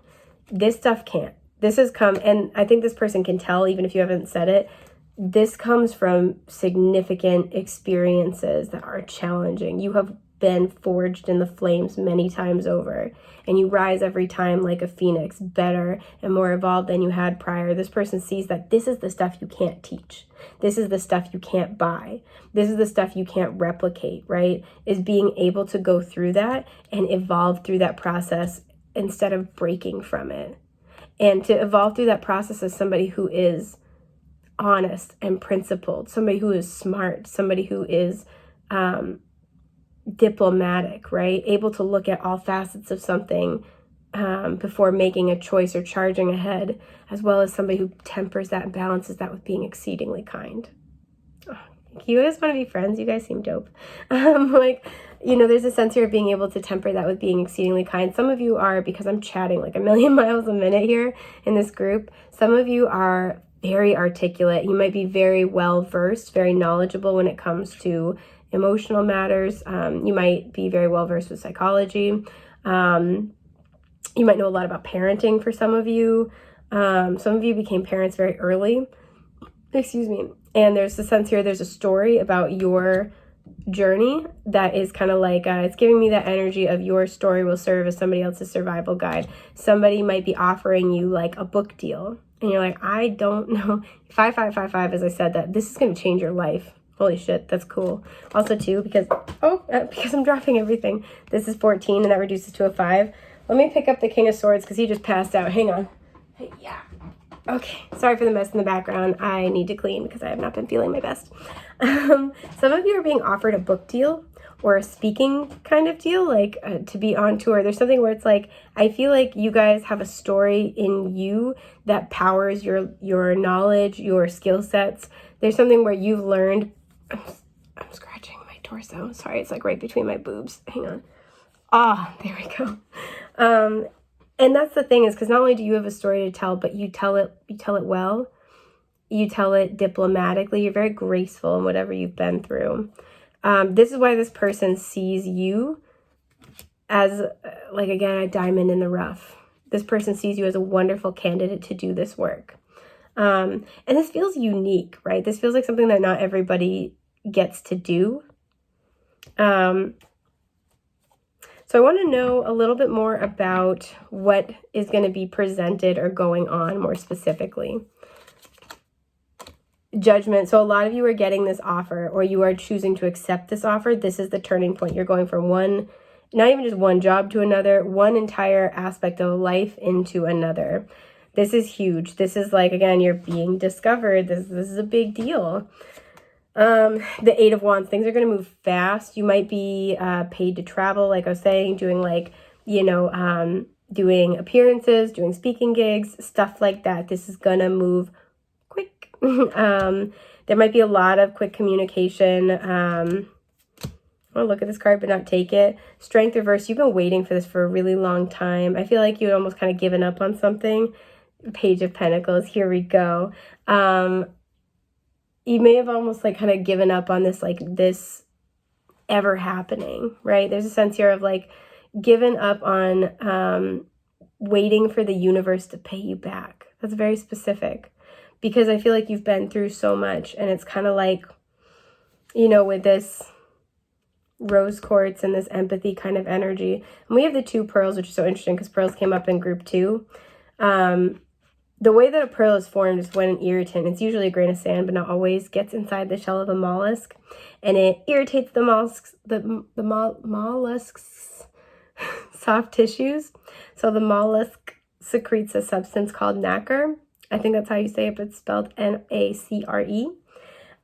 This stuff can't. This has come, and I think this person can tell, even if you haven't said it, this comes from significant experiences that are challenging. You have been forged in the flames many times over, and you rise every time like a phoenix, better and more evolved than you had prior. This person sees that this is the stuff you can't teach. This is the stuff you can't buy. This is the stuff you can't replicate, right? Is being able to go through that and evolve through that process instead of breaking from it. And to evolve through that process as somebody who is honest and principled, somebody who is smart, somebody who is diplomatic, right? Able to look at all facets of something before making a choice or charging ahead, as well as somebody who tempers that and balances that with being exceedingly kind. Oh, you guys want to be friends? You guys seem dope. There's a sense here of being able to temper that with being exceedingly kind. Some of you are, because I'm chatting like a million miles a minute here in this group, some of you are very articulate. You might be very well versed, very knowledgeable when it comes to emotional matters. You might be very well versed with psychology. You might know a lot about parenting for some of you. Some of you became parents very early. Excuse me. And there's a sense here, there's a story about your journey that is kind of like, it's giving me that energy of your story will serve as somebody else's survival guide. Somebody might be offering you like a book deal. And you're like, I don't know. 5555, as I said, that this is going to change your life. Holy shit, that's cool. Also, too, because I'm dropping everything. This is 14, and that reduces to a 5. Let me pick up the King of Swords, because he just passed out. Hang on. Hey, yeah. Okay, sorry for the mess in the background. I need to clean, because I have not been feeling my best. Some of you are being offered a book deal or a speaking kind of deal, like to be on tour. There's something where it's like, I feel like you guys have a story in you that powers your knowledge, your skill sets. There's something where you've learned. I'm scratching my torso. Sorry, it's like right between my boobs. Hang on. There we go. And that's the thing, is because not only do you have a story to tell, but you tell it well. You tell it diplomatically. You're very graceful in whatever you've been through. This is why this person sees you as, like, again, a diamond in the rough. This person sees you as a wonderful candidate to do this work. And this feels unique, right? This feels like something that not everybody gets to do. So I want to know a little bit more about what is going to be presented or going on more specifically. Judgment. So a lot of you are getting this offer, or you are choosing to accept this offer. This is the turning point. You're going from one, not even just one job to another, one entire aspect of life into another. This is huge. This is like, again, you're being discovered. This is a big deal. The 8 of Wands, things are going to move fast. You might be paid to travel, like I was saying, doing like, doing appearances, doing speaking gigs, stuff like that. This is going to move quick. There might be a lot of quick communication. I'll look at this card but not take it. Strength reverse. You've been waiting for this for a really long time. I feel like you had almost kind of given up on something. Page of Pentacles. Here we go. You may have almost like kind of given up on this, like this ever happening, right? There's a sense here of like given up on waiting for the universe to pay you back. That's very specific, because I feel like you've been through so much, and it's kind of like, with this rose quartz and this empathy kind of energy. And we have the 2 pearls, which is so interesting because pearls came up in group 2. The way that a pearl is formed is when an irritant, it's usually a grain of sand, but not always, gets inside the shell of a mollusk, and it irritates the mollusk's soft tissues. So the mollusk secretes a substance called nacre. I think that's how you say it, but it's spelled N-A-C-R-E.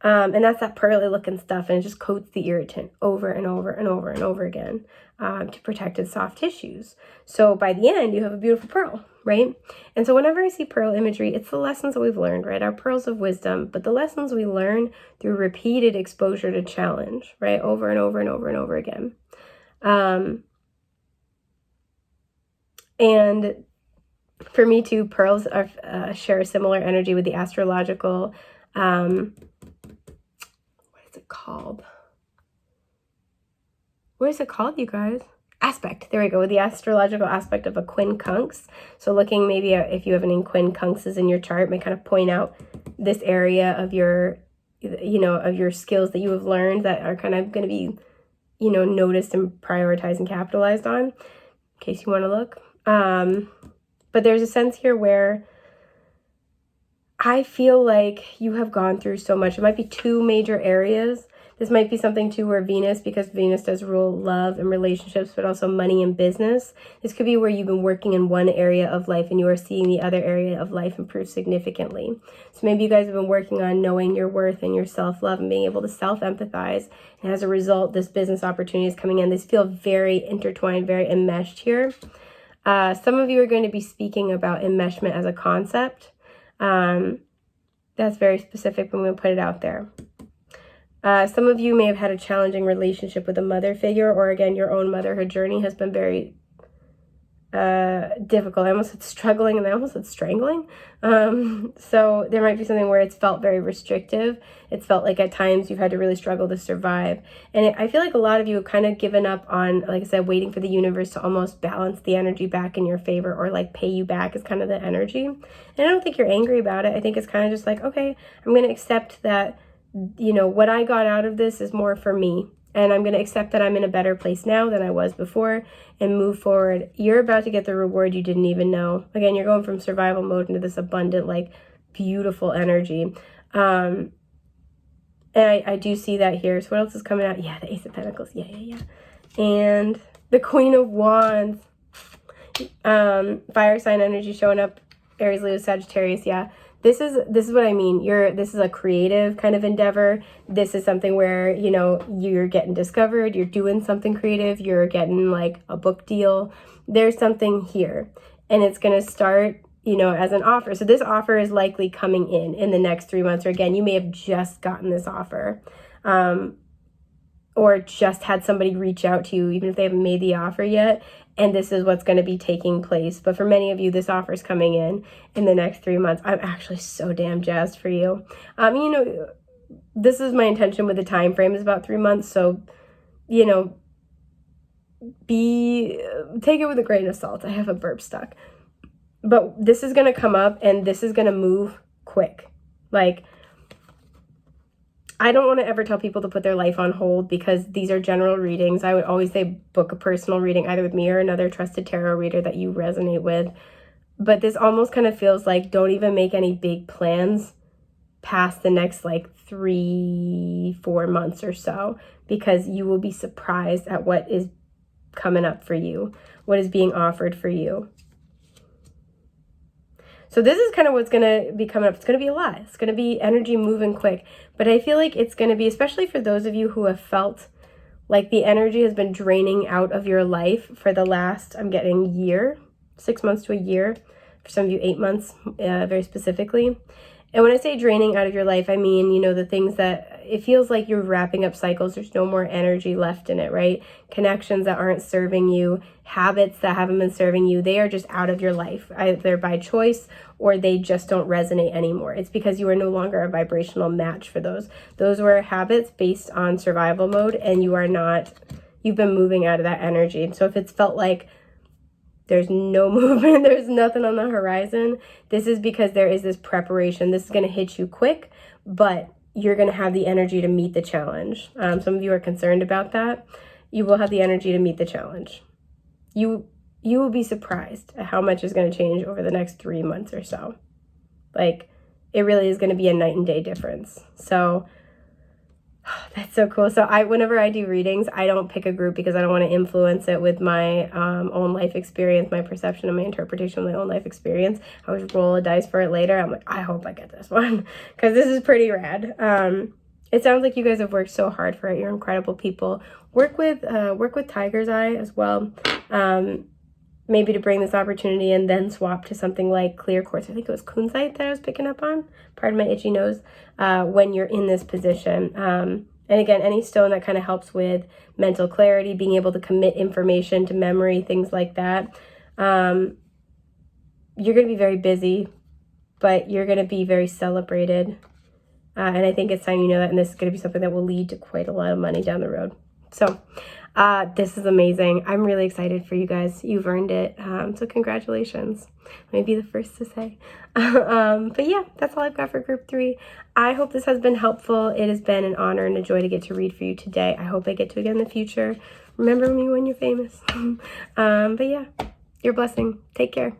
And that's that pearly looking stuff, and it just coats the irritant over and over and over and over again to protect its soft tissues. So by the end, you have a beautiful pearl, right? And so whenever I see pearl imagery, it's the lessons that we've learned, right? Our pearls of wisdom, but the lessons we learn through repeated exposure to challenge, right? Over and over and over and over again. And for me too, pearls are share a similar energy with the astrological, what is it called? what is it called, you guys? Aspect. There we go. With the astrological aspect of a quincunx. So looking maybe at if you have any quincunxes in your chart, may kind of point out this area of your, of your skills that you have learned that are kind of going to be, noticed and prioritized and capitalized on, in case you want to look. But there's a sense here where I feel like you have gone through so much. It might be two major areas. This might be something too where Venus, because Venus does rule love and relationships, but also money and business. This could be where you've been working in one area of life and you are seeing the other area of life improve significantly. So maybe you guys have been working on knowing your worth and your self-love and being able to self-empathize. And as a result, this business opportunity is coming in. These feel very intertwined, very enmeshed here. Some of you are going to be speaking about enmeshment as a concept. That's very specific, but I'm going to put it out there. Some of you may have had a challenging relationship with a mother figure, or again, your own motherhood journey has been very difficult. I almost said struggling and I almost said strangling. So there might be something where it's felt very restrictive. It's felt like at times you've had to really struggle to survive. And I feel like a lot of you have kind of given up on, like I said, waiting for the universe to almost balance the energy back in your favor, or like pay you back is kind of the energy. And I don't think you're angry about it. I think it's kind of just like, okay, I'm going to accept that, what I got out of this is more for me. And I'm going to accept that I'm in a better place now than I was before and move forward. You're about to get the reward you didn't even know. Again, you're going from survival mode into this abundant, like beautiful energy. And I do see that here. So what else is coming out? Yeah, the Ace of Pentacles. Yeah. And the Queen of Wands. Fire sign energy showing up. Aries, Leo, Sagittarius. Yeah. This is what I mean. This is a creative kind of endeavor. This is something where, you're getting discovered, you're doing something creative, you're getting like a book deal. There's something here, and it's going to start, as an offer. So this offer is likely coming in the next 3 months, or again, you may have just gotten this offer, or just had somebody reach out to you, even if they haven't made the offer yet. And this is what's going to be taking place. But for many of you, this offer is coming in the next 3 months. I'm actually so damn jazzed for you. This is my intention with the time frame is about 3 months. So, take it with a grain of salt. I have a burp stuck. But this is going to come up and this is going to move quick. Like, I don't want to ever tell people to put their life on hold, because these are general readings. I would always say book a personal reading either with me or another trusted tarot reader that you resonate with. But this almost kind of feels like don't even make any big plans past the next 3-4 months or so, because you will be surprised at what is coming up for you, what is being offered for you. So this is kind of what's going to be coming up. It's going to be a lot. It's going to be energy moving quick. But I feel like it's going to be, especially for those of you who have felt like the energy has been draining out of your life for the last, I'm getting year, 6 months to a year. For some of you, 8 months, very specifically. And when I say draining out of your life, I mean, the things that it feels like you're wrapping up cycles. There's no more energy left in it, right? Connections that aren't serving you, habits that haven't been serving you, they are just out of your life, either by choice or they just don't resonate anymore. It's because you are no longer a vibrational match for those. Those were habits based on survival mode, and you've been moving out of that energy. And so if it's felt like there's no movement, there's nothing on the horizon, this is because there is this preparation. This is going to hit you quick, but you're going to have the energy to meet the challenge. Some of you are concerned about that. You will have the energy to meet the challenge. You will be surprised at how much is going to change over the next 3 months or so. Like, it really is going to be a night and day difference. So that's so cool. So whenever I do readings, I don't pick a group because I don't want to influence it with my own life experience, my perception and my interpretation of my own life experience. I always roll a dice for it later. I'm like, I hope I get this one because this is pretty rad. It sounds like you guys have worked so hard for it. You're incredible people. Work with Tiger's Eye as well. Maybe to bring this opportunity and then swap to something like clear quartz. I think it was kunzite that I was picking up on. Pardon my itchy nose. When you're in this position. And again, any stone that kind of helps with mental clarity, being able to commit information to memory, things like that. You're going to be very busy, but you're going to be very celebrated. And I think it's time you know that, and this is going to be something that will lead to quite a lot of money down the road. So This is amazing. I'm really excited for you guys. You've earned it. So congratulations. Let me be the first to say. But yeah, that's all I've got for group 3. I hope this has been helpful. It has been an honor and a joy to get to read for you today. I hope I get to again in the future. Remember me when you're famous. But yeah, your blessing. Take care.